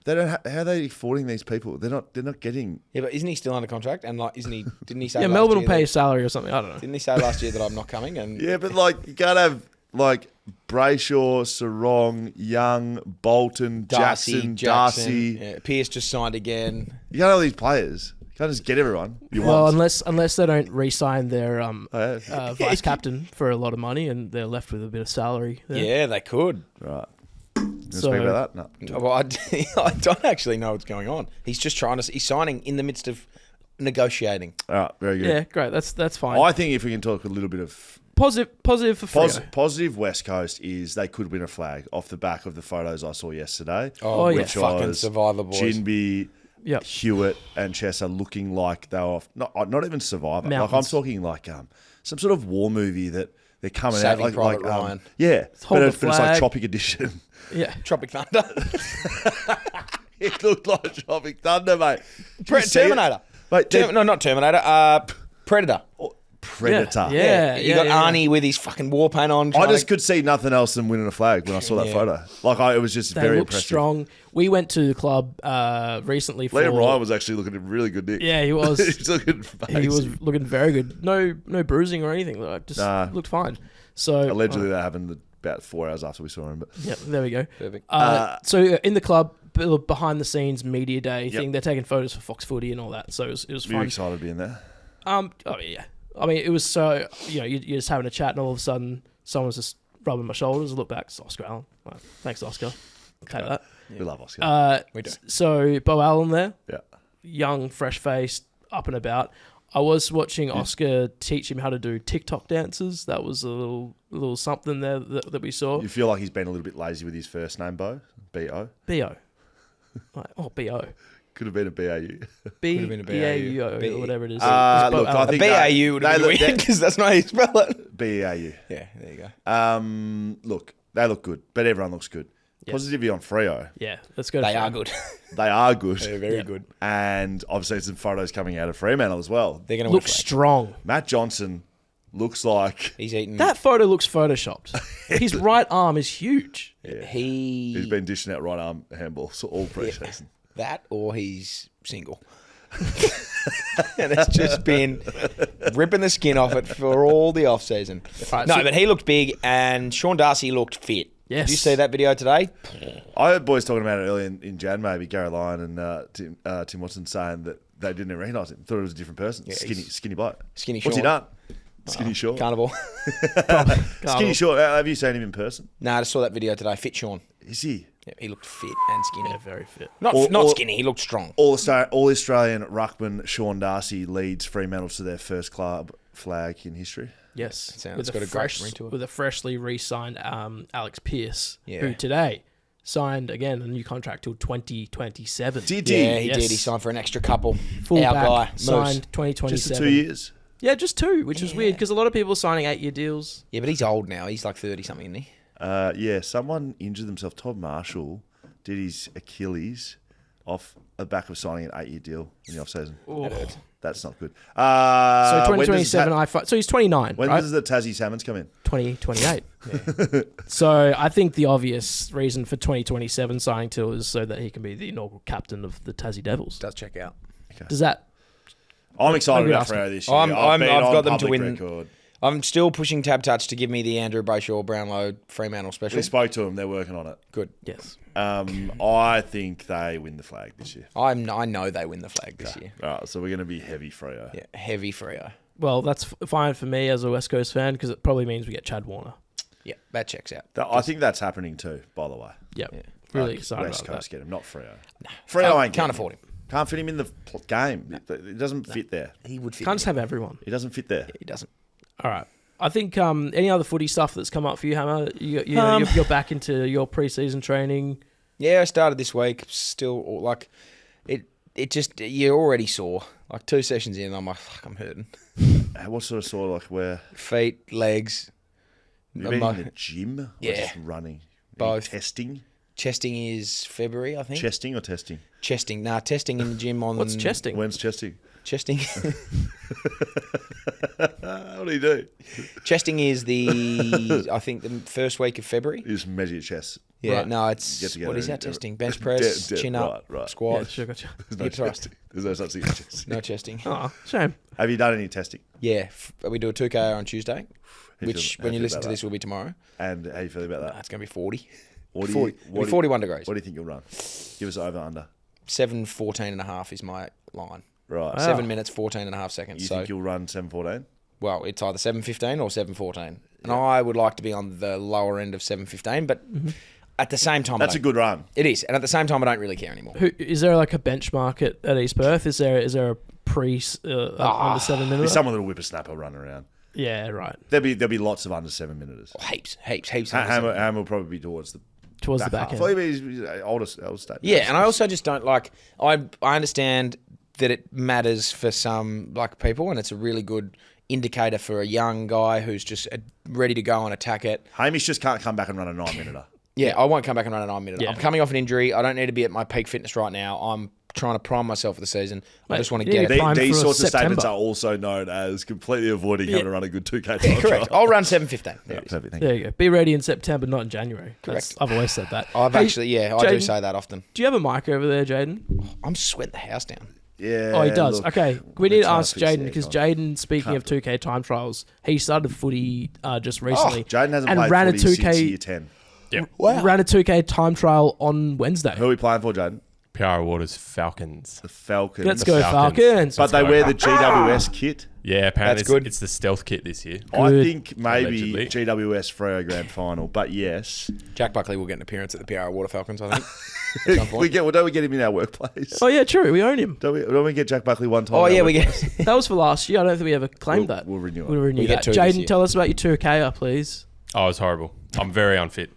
They don't. How are they affording these people? They're not getting. Yeah, but isn't he still under contract? And like, isn't he? Didn't he say? Yeah, last Melbourne year will pay that- his salary or something. I don't know. Didn't he say last year that I'm not coming? And Yeah, but like you can't have like Brayshaw, Sarong, Young, Bolton, Jackson. Darcy. Yeah, Pierce just signed again. You can't have all these players. You can't just get everyone you Well, want. unless they don't re-sign their Yeah. vice captain for a lot of money and they're left with a bit of salary. there. Yeah, they could. Right. You So- speak about that? No. Well, I don't actually know what's going on. He's just trying to. He's signing in the midst of negotiating. All right, very good. Yeah, great. That's fine. I think if we can talk a little bit of Positive for Freo. positive West Coast is they could win a flag off the back of the photos I saw yesterday. Oh, yeah. which fucking Survivor boys. Ginbey, Yep. Hewitt, and Chess are looking like they were not even Survivor. Like I'm Mountains. talking like some sort of war movie that they're coming Saving out Private like Ryan. yeah, Hold but the it's like flag. Tropic Edition. Yeah. Tropic Thunder. It looked like Tropic Thunder, mate. Did you see it? Terminator. Mate, No, not Terminator. Predator. Predator. Yeah. You got Arnie with his fucking war paint on. I trying just to- could see nothing else than winning a flag when I saw that Yeah. photo. Like it was just They very look impressive. strong. We went to the club recently for Liam Ryan was actually looking really good, Nick. Yeah, he was. He's looking He was amazing. looking very good. No bruising or anything. Like just Nah. looked fine. So Allegedly, that happened about 4 hours after we saw him. But yeah, there we go. Perfect. So in the club, behind the scenes media day thing, they're taking photos for Fox Footy and all that. So it was you're fun. excited to be in there. Oh yeah. I mean, it was so you're just having a chat and all of a sudden someone's just rubbing my shoulders. I look back, it's Oscar Allen. Like, thanks, Oscar. I'll take that. We love Oscar. We do. So Bo Allen there, yeah. young, fresh faced, up and about. I was watching Oscar teach him how to do TikTok dances. That was a little something there that we saw. You feel like he's been a little bit lazy with his first name, Bo? B-O? B.O. Like, B.O. Could have been a B-A-U. Could've been a B.A.U.O. B- or whatever it is. Look, Bo I Allen. think BAU would have been weird because that's not how you spell it. B-A-U. Yeah, there you go. Look, they look good, but everyone looks good. Yes. Positivity on Freo. Yeah, let's go. to They are Freo. good. They are good. They're very Yeah. good. And I've seen some photos coming out of Fremantle as well. They're going to Look win. strong. Matt Johnson looks like He's eating. That photo looks photoshopped. His right arm is huge. he's been dishing out right arm handballs all pre-season. That or he's single. And it's just been ripping the skin off it for all the off season. Right, No, so- but he looked big and Sean Darcy looked fit. Yes. Did you see that video today? I heard boys talking about it early in Jan, maybe Gary Lyon and Tim Watson saying that they didn't recognise him. Thought it was a different person. Yeah, Skinny bloke. Skinny What's he Sean. done? Skinny short. Carnival. Skinny short. Have you seen him in person? No, I just saw that video today. Fit Sean. Is he? Yeah, he looked fit and skinny. Yeah, very fit. Not Or- skinny. He looked strong. All Australian ruckman Sean Darcy leads Fremantle to their first club flag in history. Yes, Sounds got a great ring to it. with a freshly re-signed Alex Pearce, Yeah. who today signed again a new contract till 2027. Did he? Yeah, he Yes. did. He signed for an extra couple. Full Our back, guy, signed Moose. 2027. Just for 2 years. Yeah, just 2, which is weird because a lot of people are signing 8-year deals. Yeah, but he's old now. He's like 30 something, isn't he? Yeah, someone injured themselves. Todd Marshall did his Achilles off the back of signing an 8-year deal in the off-season. That's not good. So 2027, so he's 29, When right? does the Tassie Salmons come in? 2028. So I think the obvious reason for 2027 signing till is so that he can be the inaugural captain of the Tassie Devils. Does check out. Does that? I'm excited Maybe about ask him. Freo this year. I've been got on them to public win. record. I'm still pushing TABtouch to give me the Andrew Brayshaw Brownlow Fremantle special. We spoke to them. They're working on it. Good. Yes. I think they win the flag this year. I know they win the flag this year. All right, so we're going to be heavy Freo. Yeah, heavy Freo. Well, that's fine for me as a West Coast fan because it probably means we get Chad Warner. Yeah, that checks out. I think that's happening too, by the way. Yep. Yeah. Really Like, excited West about Coast that. get him, not Freo. Freo ain't Can't getting afford him. Can't fit him in the game. It doesn't fit there. He would fit. Can't just have everyone. He doesn't fit there. He doesn't. All right. I think any other footy stuff that's come up for you, Hammer? You're back into your preseason training. Yeah, I started this week. Still, like, it just, you already saw. Like, 2 sessions in, I'm like, fuck, I'm hurting. What sort of like where? Feet, legs, You've been in the gym? Or Yeah. just running? Both. Testing? Chesting is February, I think. Chesting or testing? Chesting. Nah, testing in the gym on... What's chesting? When's chesting? Chesting. What do you do? Chesting is I think the first week of February. You just measure your chest. Yeah, Right. no, Get it's... together What is that and- testing? Bench press, chin up, right. squat. Yeah, sure, gotcha. There's no Hip thrust. chesting. There's no such thing as chesting. No chesting. Oh, shame. Have you done any testing? Yeah, we do a 2K on Tuesday, which how when do you you listen feel to about this will be tomorrow. And how you feel about that? It's going to be 40. What do 40 you, it'll be 41 degrees. What do you think you'll run? Give us over under. 7:14 and a half is my line. Right. Wow. 7 minutes, 14 and a half seconds. You So, think you'll run 7:14? well, it's either 7:15 or 7:14. And I would like to be on the lower end of 7:15, but at the same time... That's a good run. It is. And at the same time, I don't really care anymore. Is there like a benchmark at East Perth? Is there a under 7 minute? There's someone that'll whippersnapper run around. Yeah, right. There'll be lots of under 7 minutes. Heaps. Hammer will probably be towards the Towards the back half. end. He's older state. Yeah, and I also just don't like... I understand that it matters for some like people, and it's a really good indicator for a young guy who's just ready to go and attack it. Hamish just can't come back and run a 9-minute. Yeah, I won't come back and run a 9 minute. Yeah. I'm coming off an injury. I don't need to be at my peak fitness right now. I'm trying to prime myself for the season. I Mate, just want to yeah, get it. Prime These for sorts of statements September. are also known as completely avoiding having to run a good 2K time Yeah, correct. trial. I'll run 7:15. There it is. Perfect, thank There you. you go. Be ready in September, not in January. Correct. I've always said that. I do Jaiden, say that often. Do you have a mic over there, Jaiden? I'm sweating the house down. Yeah. Oh, he does. look, Okay, we we're need to trying ask fix Jaiden the because aircon. Jaiden, speaking of Can't 2K time trials, he started footy just recently. Jaiden hasn't and played ran a footy since 2K year 10. ran a 2K time trial on Wednesday. Who are we playing for, Jaiden? Power Waters Falcons. The Falcons. Let's The go Falcons. Falcons. But they wear the GWS kit. Yeah, apparently That's good. it's the stealth kit this year. I Good. think maybe Allegedly. GWS Freo Grand Final, but yes. Jack Buckley will get an appearance at the PR Water Falcons, I think. At some point. Don't we get him in our workplace? Oh yeah, true. We own him. Don't we get Jack Buckley one time? Oh, in yeah, our we workplace? get. That was for last year. I don't think we ever claimed that. We'll renew it. We'll renew We get that. two this year. Jaiden, tell us about your 2K, please. Oh, it was horrible. I'm very unfit.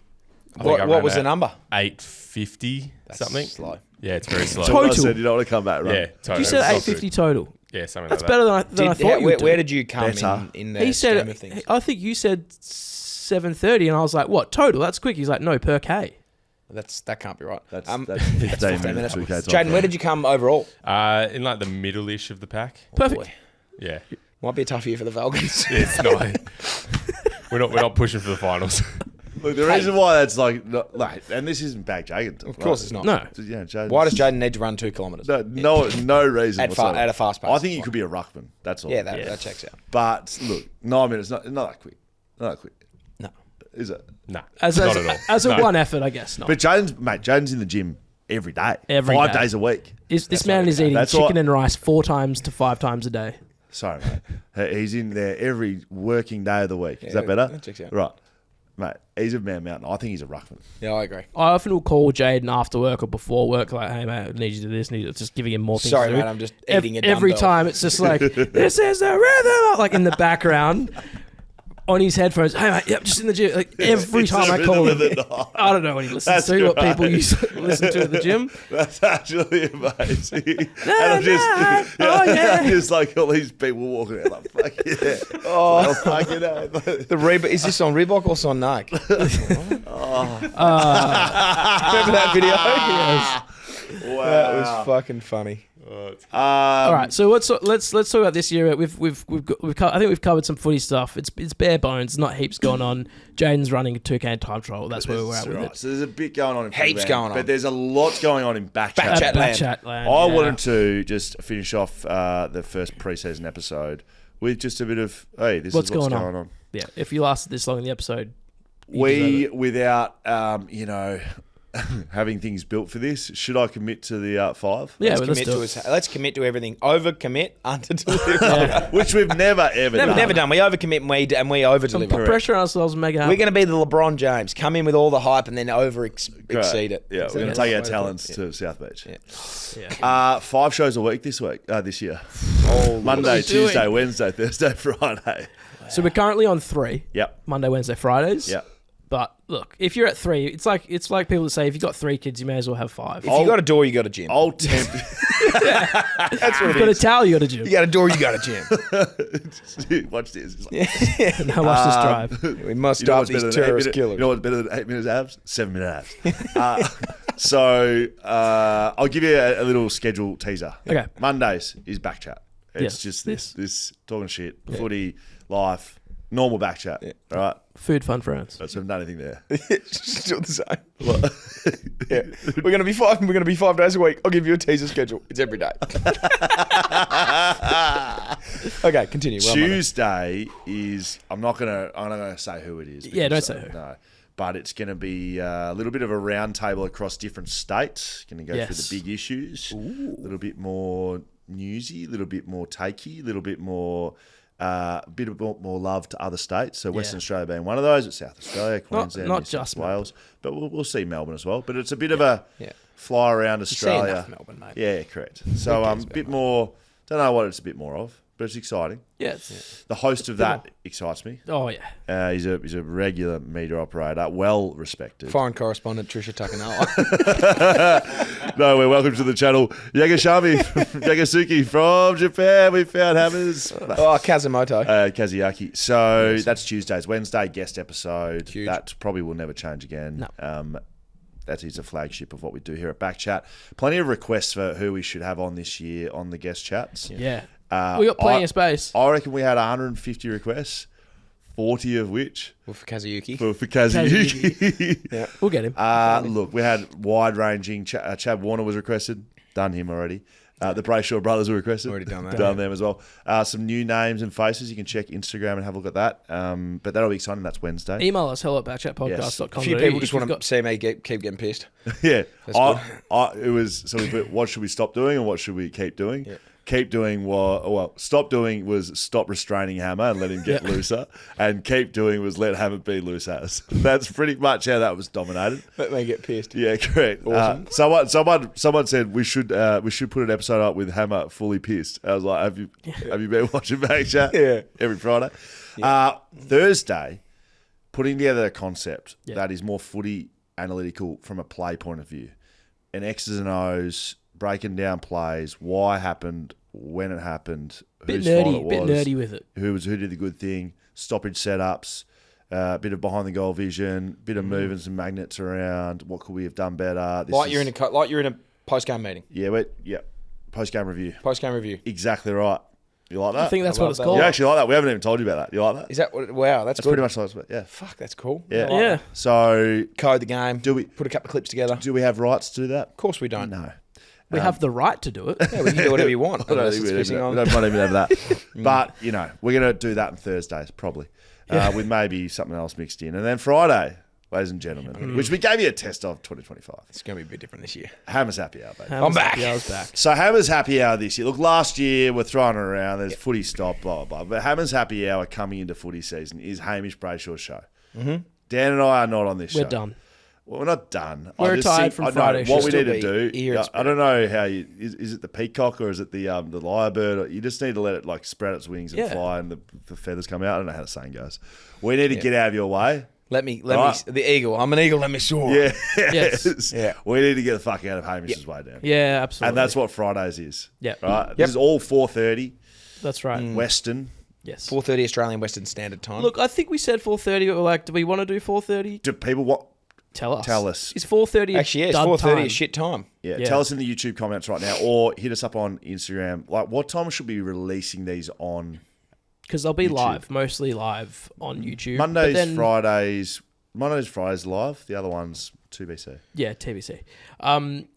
I think I What ran was the at number? 850 something. Slow. Yeah, it's very slow. So what I Total. said, you don't want to come back, right? Yeah, totally. You said It's not 850 good. total. Yeah, something That's like better that. than I thought you would do. Where did you come Better. in the He scheme said, of things? I think you said 730, and I was like, what, total? That's quick. He's like, no, per K. That can't be right. That's 15 15 minutes. 2K time Jaiden, trial. where did you come overall? In like the middle-ish of the pack. Perfect. Boy. Yeah. Might be a tough year for the Falcons. It's not. We're not pushing for the finals. Look, the reason why that's like, and this isn't bad Jaiden. Of course it's not. No. Yeah, Jaiden. Why does Jaiden need to run 2 kilometres? No reason At whatsoever. a fast pace. I think you could be a ruckman. That's all. Yeah, that checks out. But look, 9 minutes, not that quick. Not that quick. No. Is it? Nah, As not at all. as a No. one effort, I guess not. But Jaden's in the gym every day. Every 5 day. days a week. This man is eating That's chicken what- and rice 4 times to 5 times a day. Sorry, mate. He's in there every working day of the week. Is that Yeah, better? that checks out. Right. Mate, he's a man mountain. I think he's a ruckman. Yeah, I agree. I often will call Jaiden after work or before work, like, hey, mate, I need you to do this. Just giving him more things Sorry, to do. mate, I'm just eating a Every dumbbell. time, it's just like, this is the rhythm, like in the background. On his headphones, hey mate, yep, just in the gym. Like every It's time the I call him, rhythm of the night. I don't know what he listens That's to, what great. people used to listen to at the gym. That's actually amazing. and nah, I'm just, oh, yeah. just like all these people walking out like, fuck yeah. Oh, fuck it out. The Reebok, is this on Reebok or on Nike? Remember that video? Wow. That was fucking funny. All right, so let's talk about this year. I think we've covered some footy stuff. It's bare bones, not heaps going on. Jaiden's running a 2K time trial. That's where we're at with it. So there's a bit going on in Heaps Freeland, going on. but there's a lot going on in BackChat. BackChat land. BackChat land, I yeah. wanted to just finish off the first preseason episode with just a bit of, hey, this What's is what's going going on? on. Yeah, if you lasted this long in the episode, you We, deserve it. without, having things built for this, should I commit to the 5? Yeah, Let's well, let's commit do to it. let's commit to everything. Overcommit, under-deliver. Yeah. Which we've never, ever done. Never done. We overcommit and we over-deliver. Put pressure on ourselves and make it We're happen. going to be the LeBron James. Come in with all the hype and then exceed it. Yeah, we're going to That's take the our way to talents put to South Beach. Yeah. 5 shows a week this year. Oh, Monday, you doing? Tuesday, Wednesday, Thursday, Friday. So we're currently on 3. Yep. Monday, Wednesday, Fridays. Yep. But look, if you're at 3, it's like people that say if you've got 3 kids, you may as well have 5. If you got a door, you got a gym. I'll tempt. That's what You've got a towel, you got a gym. You got a door, you got a gym. Watch this. It's like, Now watch this drive. We must you know stop what's these better than 8 terrorist minutes? killers. You know what's better than 8 minutes abs? 7 minute abs. So I'll give you a little schedule teaser. Okay. Mondays is BackChat. It's just this talking shit, footy, life, normal BackChat. All right. Food, fun, friends. So I haven't done anything there. Still the same. Yeah. We're gonna be 5 days a week. I'll give you a teaser schedule. It's every day. Okay, continue. Well, Tuesday is I'm not gonna say who it is. Yeah, don't because, say who. No. But it's going to be a little bit of a round table across different states. Going to go through the big issues. A little bit more newsy, a little bit more takey, a little bit more more love to other states. So Western Australia being one of those, it's South Australia, Queensland, not New South just Wales. But we'll see Melbourne as well. But it's a bit of a fly around Australia. enough Melbourne, mate. Yeah, correct. So a bit more. Don't know what it's a bit more of, but it's exciting. Yeah. The host of that excites me. Oh, yeah. He's a regular media operator, well respected. Foreign correspondent Trisha Takanawa. No, we're welcome to the channel. Yagasuki from Japan. We found Hammers. Kazumoto. Kazuaki. So that's Tuesdays. Wednesday, guest episode. Huge. That probably will never change again. No. That is a flagship of what we do here at BackChat. Plenty of requests for who we should have on this year on the guest chats. Yeah. We got plenty of space. I reckon we had 150 requests, 40 of which Well, for Kazuyuki. for Kazuyuki. Yeah. We'll get him. Look, we had wide-ranging. Chad Warner was requested. Done him already. The Brayshaw brothers were requested. Already done that. Done them as well. Some new names and faces. You can check Instagram and have a look at that. But that'll be exciting. That's Wednesday. Email us, hello@backchatpodcast.com. A few people just want to see me keep getting pissed. Yeah. That's It was, so we put, what should we stop doing and what should we keep doing? Yeah. Keep doing stop doing was stop restraining Hammer and let him get looser, and keep doing was let Hammer be loose as. That's pretty much how that was dominated. Let me get pissed. Yeah, correct. Awesome. Someone said we should put an episode up with Hammer fully pissed. I was like, have you been watching BackChat? Yeah. Every Friday. Yeah. Thursday, putting together a concept that is more footy analytical from a play point of view, and X's and O's. Breaking down plays, why happened, when it happened, whose fault it was, bit nerdy with it. who did the good thing, stoppage setups, a bit of behind the goal vision, bit of moving some magnets around. What could we have done better? You're in a post game meeting. Yeah, post game review. Post game review. Exactly right. You like that? I think that's I what love it's that. called. You actually like that? We haven't even told you about that. You like that? Is that what? Wow, that's good. Pretty much like that. Yeah. Fuck, that's cool. Yeah. I like Yeah. that. So Code the game. Do we- put a couple of clips together? do we have rights to do that? Of course we don't. No. We have the right to do it. Yeah, we can do whatever you want. I don't unless think it's we pissing on. don't even have that. But, we're going to do that on Thursdays, probably, with maybe something else mixed in. And then Friday, ladies and gentlemen, which we gave you a test of 2025. It's going to be a bit different this year. Hammer's Happy Hour, baby. I'm back. Yeah, I was back. So Hammer's Happy Hour this year. Look, last year we're throwing it around. There's footy stop, blah, blah, blah. But Hammer's Happy Hour coming into footy season is Hamish Brayshaw's show. Mm-hmm. Dan and I are not on this show. We're done. Well, we're not done. We're retired from Friday. What we Should need to still do, be here and I don't know how you is it the peacock or is it the lyrebird? Or you just need to let it like spread its wings and fly, and the feathers come out. I don't know how the saying goes. We need to get out of your way. Let me the eagle. I'm an eagle. Let me soar. Yeah, Yes. yeah. We need to get the fuck out of Hamish's way down. Yeah, absolutely. And that's what Fridays is. Yeah. Right. This is all 4:30 That's right. Western. Yes. 4:30 Australian Western Standard Time. Look, I think we said 4:30. But we're like, do we want to do 4:30? Do people want? Tell us. Tell us. Is 4:30? Actually, yeah, it's dud 4:30 time? is shit time. Yeah, Yeah. tell us in the YouTube comments right now, or hit us up on Instagram. Like, what time should we be releasing these on? Because they'll be YouTube. live, mostly live on YouTube. Mondays, But then- Fridays live. The other one's 2BC. Yeah, TBC.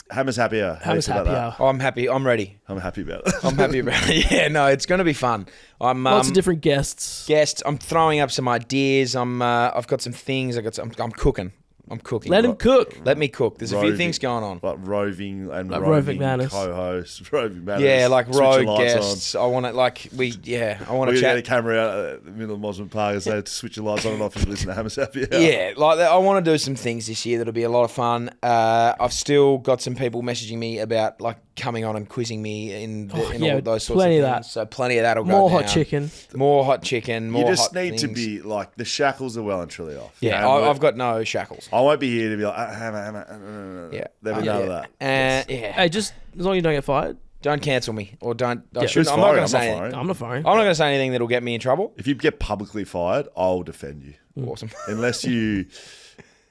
Hammer's Happy Hour. How do you Hammer's feel about Happy that? Hour. I'm happy. I'm ready. I'm happy about it. I'm happy about it. Yeah, no, it's going to be fun. I'm Lots of different guests. guests. I'm throwing up some ideas. I've got some things. I'm cooking. I'm cooking. Let him cook. Let me cook. There's a few Roving. things going on. Like roving and Like roving roving madness. co-host, roving madness. Yeah, like Switch your road lights guests. I want to I want We're to going to get a chat. camera out at the middle of Mosman Park and say, switch your lights on and off if you listen to Hammer's Happy Hour. Yeah, like I want to do some things this year that'll be a lot of fun. I've still got some people messaging me about like coming on and quizzing me in yeah, all those sorts plenty of of things. that. So plenty of that'll go More down. hot chicken. More hot chicken. More You just hot need to things. be like the shackles are well and truly off. Yeah, I've got no shackles. I won't be here to be like hammer. Yeah. There'll be none of that. Yeah. Hey, just as long as you don't get fired. Don't cancel me or don't. Who's I'm not firing? going to I'm say not anything. firing. I'm not firing. I'm not going to say anything that'll get me in trouble. If you get publicly fired, I'll defend you. Awesome. Unless you.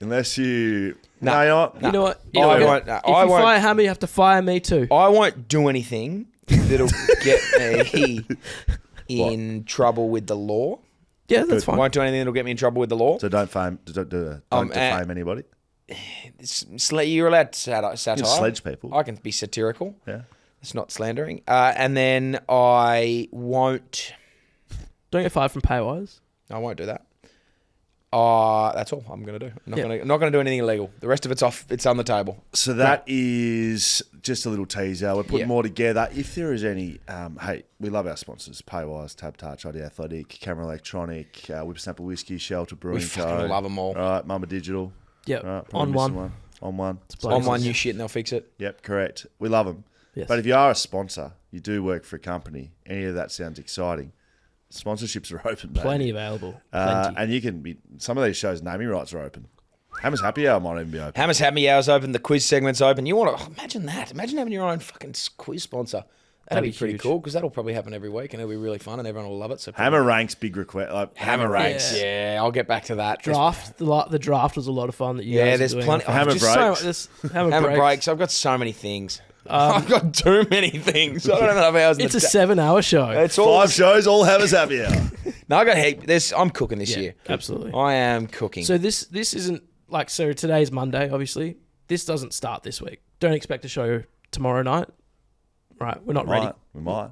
No, you know what? You know what? I won't. If you fire Hammer, you have to fire me too. I won't do anything that'll get me in trouble with the law. Yeah, that's I fine. won't do anything that'll get me in trouble with the law. So don't defame anybody. You're allowed to satire. You can sledge people. I can be satirical. Yeah. It's not slandering. And then I won't. Don't get fired from Paywise. I won't do that. That's all I'm going to do. I'm not going to do anything illegal. The rest of it's off. It's on the table. So that is just a little teaser. We're putting more together. If there is any, hey, we love our sponsors: Paywise, TABtouch, ID Athletic, Camera Electronic, Whipsnapper Whisky, Shelter, Brewing Co. We fucking love them all. All right, Mamba Digital. Yep. Right, On one. On one. On one new shit and they'll fix it. Yep, correct. We love them. Yes. But if you are a sponsor, you do work for a company, any of that sounds exciting, sponsorships are open, baby. Plenty available. Plenty. And you can be, some of these shows, naming rights are open. Hammer's Happy Hour might even be open. Hammer's Happy Hour's open. The quiz segment's open. You want to imagine that? Imagine having your own fucking quiz sponsor. That'd be pretty huge. cool because that'll probably happen every week and it'll be really fun and everyone will love it. So Hammer Ranks, big request. Like, Hammer ranks. Yeah, I'll get back to that. Draft. The draft was a lot of fun that you Yeah, guys there's are doing. plenty- Hammer just Breaks. Hammer breaks. I've got so many things. I've got too many things. I don't have enough hours. It's a 7-hour show. It's all 5 shows, all Hammer's Happy Hour. No, I got heap. I'm cooking this Yeah, year. absolutely. I am cooking. So this isn't like, so today's Monday, obviously. This doesn't start this week. Don't expect a show tomorrow night. Right, we're not ready. We might.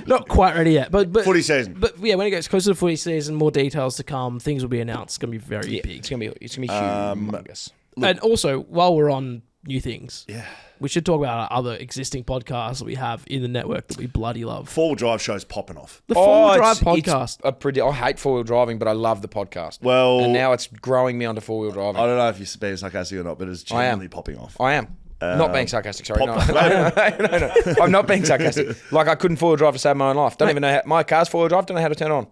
Not quite ready yet. But Footy season. But yeah, when it gets closer to the footy season, more details to come. Things will be announced. It's gonna be very yeah, big. it's gonna be humongous. And also, while we're on new things, Yeah. we should talk about our other existing podcasts that we have in the network that we bloody love. 4-wheel drive show's popping off. The Four Drive It's podcast. I hate 4-wheel driving, but I love the podcast. Well, and now it's growing me onto 4-wheel driving. I don't know if you're being sarcastic or not, but it's genuinely popping off. I am. Not being sarcastic, sorry. No. Pop- No. I'm not being sarcastic. Like I couldn't 4-wheel drive to save my own life. Don't even know how my car's 4-wheel drive. Don't know how to turn it on.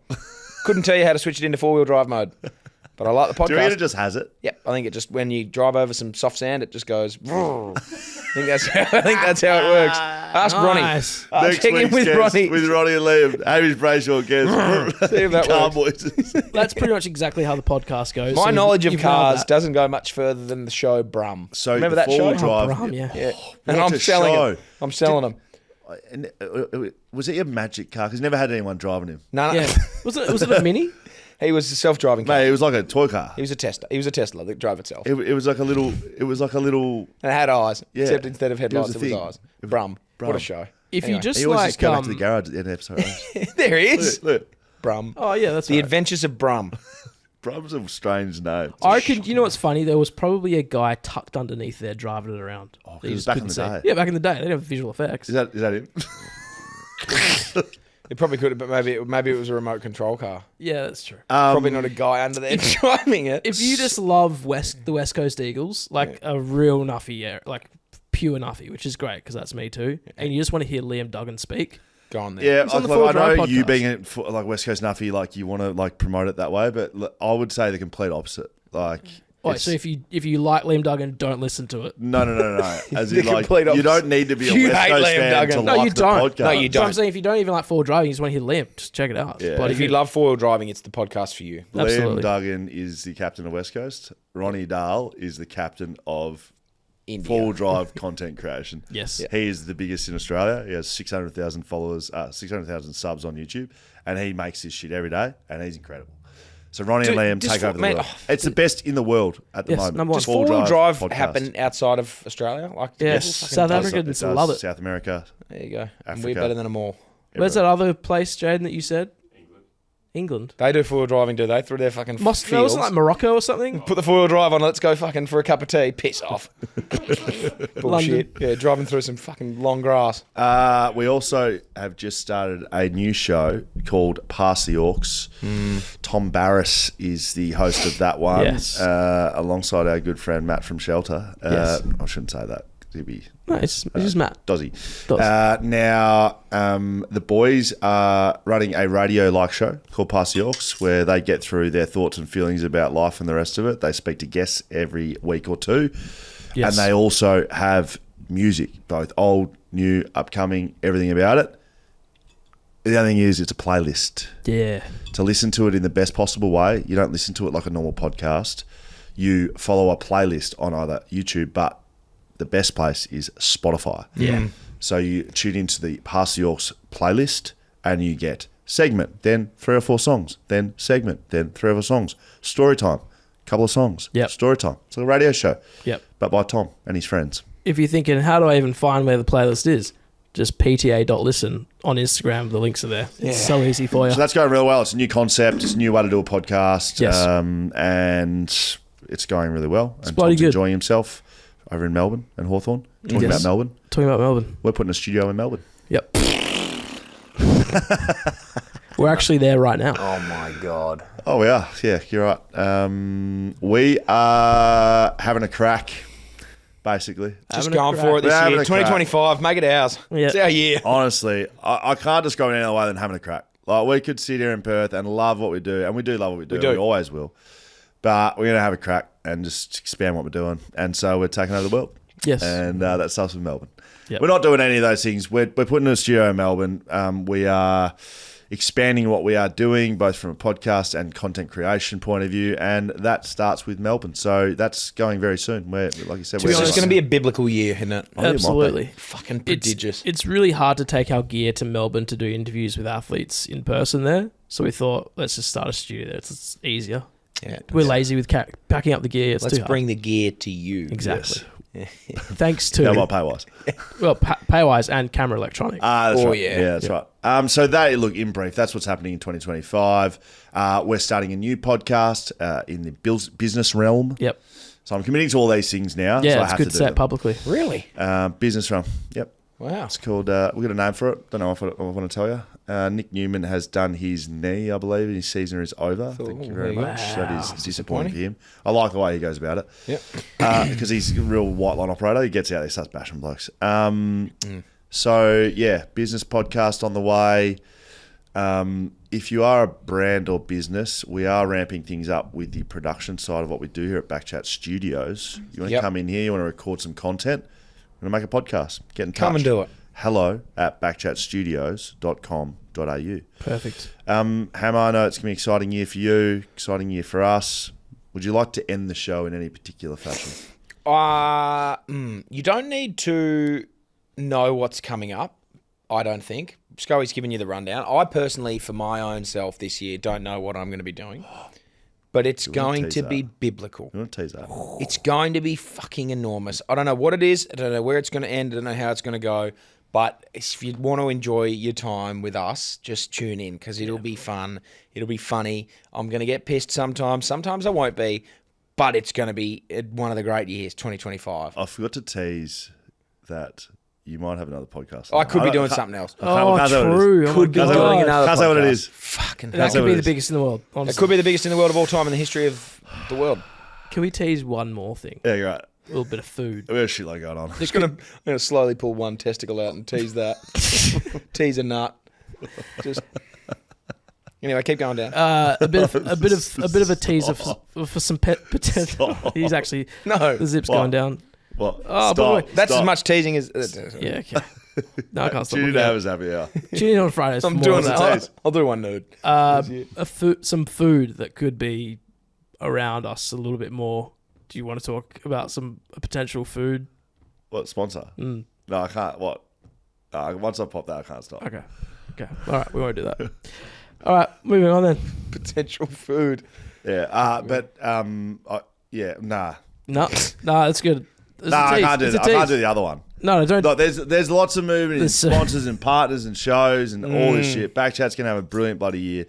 Couldn't tell you how to switch it into 4-wheel drive mode. But I like the podcast. Do you reckon it just has it? Yep, I think it just when you drive over some soft sand, it just goes. I think that's how it works. Ask Nice. Ronnie. Next Check in week's with guest, Ronnie. with Ronnie and Liam. Hamish Brayshaw guest. See if that Car works. voices. That's pretty much exactly how the podcast goes. My So knowledge of you've nailed cars that. doesn't go much further than the show Brum. So remember the that show? four-wheel drive. Brum, yeah. Yeah, and What I'm a selling show. them. I'm selling them. And, was it your magic car? Because never had anyone driving him. No, Yeah. Was it a Mini? he was a self-driving car. Mate, it was like a toy car. He was a Tesla. He was a Tesla that drove itself. It was like a little. It was like a little. And it had eyes, Yeah. except instead of headlights, It it was was a eyes. thing. Brum. Brum. What a show. If Anyway. you just He always like just go back to the garage at the end of episode. there he is. Look, Brum. Oh yeah, that's The right. Adventures of Brum. Brum's a strange name. I reckon, you know what's funny? There was probably a guy tucked underneath there driving it around. Oh, 'cause that you it was just back in couldn't the see. day. Yeah, back in the day. They didn't have visual effects. Is that him? It probably could have, but maybe it was a remote control car. Yeah, that's true. Probably not a guy under there driving it. If you just love the West Coast Eagles, like a real nuffy, like pure nuffy, which is great because that's me too, and you just want to hear Liam Duggan speak, go on there. Yeah, He's on the like, Four I Drive know you podcast. being like West Coast Nuffy, like you want to like promote it that way, but I would say the complete opposite. Like, Wait, it's- so if you like Liam Duggan, don't listen to it. no. As The in, like, complete you opposite. don't need to be a You West hate Coast Liam fan Duggan. to No, like you the don't. podcast. No, you So I'm don't. saying if you don't even like full driving, you just want to hear Liam, just check it out. Yeah. But if you love 4-wheel driving, it's the podcast for you. Liam Absolutely. Duggan is the captain of West Coast. Ronnie Dahl is the captain of India. four-wheel drive content creation. Yes. Yeah. He is the biggest in Australia. He has 600,000 followers, 600,000 subs on YouTube, and he makes this shit every day, and he's incredible. So Ronnie Dude, and Liam just take for- over the man, world. oh, It's the best in the world at the Yes, moment. number one. Does 4-wheel drive podcast. happen outside of Australia? Like, do Yes. people fucking South do it? Africans It does. love it. South America. There you go. And Africa. we're better than them all. Where's that other place, Jaiden, that you said? England. They do 4-wheel driving, do they? Through their fucking No, fields. wasn't it like Morocco or something? Put the 4-wheel drive on, let's go fucking for a cup of tea. Piss off. Bullshit. London. Yeah, driving through some fucking long grass. We also have just started a new show called Pass the Orcs. Tom Barris is the host of that one, Yes. alongside our good friend Matt from Shelter. Yes. I shouldn't say that. he'd be... No, it's just Matt. Dozzy. Doz. Now, the boys are running a radio-like show called Pass the Orcs, where they get through their thoughts and feelings about life and the rest of it. They speak to guests every week or two. Yes. And they also have music, both old, new, upcoming, everything about it. The other thing is it's a playlist. Yeah. To listen to it in the best possible way, you don't listen to it like a normal podcast. You follow a playlist on either YouTube, but the best place is Spotify. Yeah. So you tune into the Pass the Orcs playlist and you get segment, then 3 or 4 songs, then segment, then 3 or 4 songs. Story time, couple of songs. Yep. Story time. It's like a radio show. Yep. But by Tom and his friends. If you're thinking, how do I even find where the playlist is? Just pta.listen on Instagram. The links are there. It's so easy for you. So that's going really well. It's a new concept. It's a new way to do a podcast. Yes. And it's going really well. It's and bloody Tom's good. enjoying himself over in Melbourne and Hawthorn. Talking Yes. about Melbourne. Talking about Melbourne. We're putting a studio in Melbourne. Yep. We're actually there right now. Oh my God. Oh, we are. Yeah, you're right. We are having a crack, basically. Just Having a going crack. for it this We're having year. a crack. 2025, make it ours. Yeah. It's our year. Honestly, I can't just go any other way than having a crack. Like, we could sit here in Perth and love what we do, and we do love what we do. We do. We always will. But we're going to have a crack and just expand what we're doing. And so we're taking over the world. Yes. And that starts with Melbourne. Yep. We're not doing any of those things. We're putting a studio in Melbourne. We are expanding what we are doing, both from a podcast and content creation point of view, and that starts with Melbourne. So that's going very soon. We're, like you said, To be honest, it's going to be a biblical year, isn't it? Oh, yeah, it might be. Absolutely. Fucking prodigious. It's really hard to take our gear to Melbourne to do interviews with athletes in person there. So we thought, let's just start a studio there. It's easier. Yeah. We're lazy with packing up the gear. It's Let's too hard. bring the gear to you. Exactly. Thanks to No, what Paywise. Paywise and Camera Electronic. That's Oh, right. yeah. That's right. So that, look, in brief, that's what's happening in 2025. We're starting a new podcast in the business realm. Yep. So I'm committing to all these things now. Yeah, so I it's have good to to do say it them. publicly. Really? Business realm. Yep. Wow. It's called, we've got a name for it. Don't know if I want to tell you. Nick Newman has done his knee, I believe. His season is over. Thank you very much. That is disappointing for him. I like the way he goes about it. Yep. Because he's a real white line operator. He gets out there, starts bashing blokes. So, yeah, business podcast on the way. If you are a brand or business, we are ramping things up with the production side of what we do here at BackChat Studios. You want to come in here, you want to record some content, you want to make a podcast, get in touch. Come and do it. hello@backchatstudios.com.au. Perfect. Hammer, I know it's going to be an exciting year for you, exciting year for us. Would you like to end the show in any particular fashion? You don't need to know what's coming up, I don't think. Scully's given you the rundown. I personally, for my own self this year, don't know what I'm going to be doing. But it's going to be biblical. You want to tease that? It's going to be fucking enormous. I don't know what it is. I don't know where it's going to end. I don't know how it's going to go. But if you want to enjoy your time with us, just tune in because it'll be fun. It'll be funny. I'm going to get pissed sometimes. Sometimes I won't be. But it's going to be one of the great years, 2025. I forgot to tease that you might have another podcast. I could be doing something else. Oh, can't say what it is. true. Could be Oh my doing God. another Can't say what it podcast. is. Fucking That That's could what be it the is. biggest in the world. It Honestly. could be the biggest in the world of all time in the history of the world. Can we tease one more thing? Yeah, you're right. A little bit of food. We have shit like going on. I'm gonna slowly pull one testicle out and tease that. Tease a nut. Just anyway, keep going down. A bit of a teaser for some potential. He's actually No, the zip's What? going down. What? Oh, Stop. but wait, that's Stop. as much teasing as. Yeah, okay. No, I can't stop. Tune in looking to at have it. us happy hour. Tune in on Fridays. I'm for doing more of that. that. I'll do one nude. Some food that could be around us a little bit more. Do you want to talk about a potential food? What sponsor? No, I can't. What? Once I pop that, I can't stop. Okay. All right, we won't do that. All right, moving on then. Potential food. Yeah. Yeah. Nah. No, that's good. It's Nah, a I tease. can't do It's a that. I can't tease. do the other one. No, don't. Look, there's lots of movement in There's- sponsors and partners and shows and all this shit. Backchat's going to have a brilliant bloody year.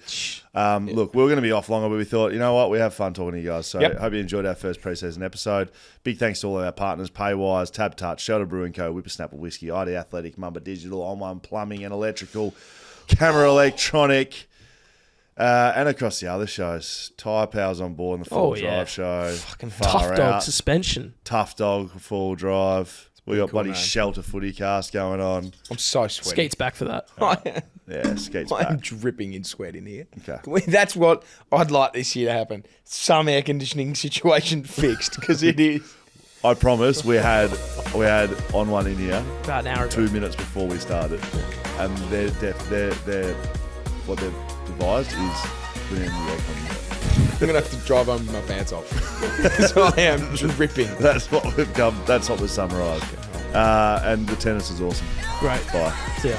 Look, we were going to be off longer, but we thought, you know what? We have fun talking to you guys. So Yep. hope you enjoyed our first preseason episode. Big thanks to all of our partners, Paywise, TABtouch, Brewing Co, Whippersnapper Whisky, ID Athletic, Mamba Digital, On One Plumbing and Electrical, Camera Electronic, and across the other shows. Tyre Power's on board in the full drive show. Fucking Far Tough dog Out. suspension. Tough Dog full drive. We got Cool, bloody man. shelter footy cast going on. I'm so sweaty. Skeet's back for that. Yeah, Skeet's I'm back. dripping in sweat in here. Okay. That's what I'd like this year to happen. Some air conditioning situation fixed, because it is. I promise we had on one in here About an hour ago. 2 minutes before we started, and what they've devised is putting in the aircon. I'm going to have to drive home with my pants off. Because I am dripping. That's what we've come. That's what we've summarised. And the tennis is awesome. Great. Bye. See ya.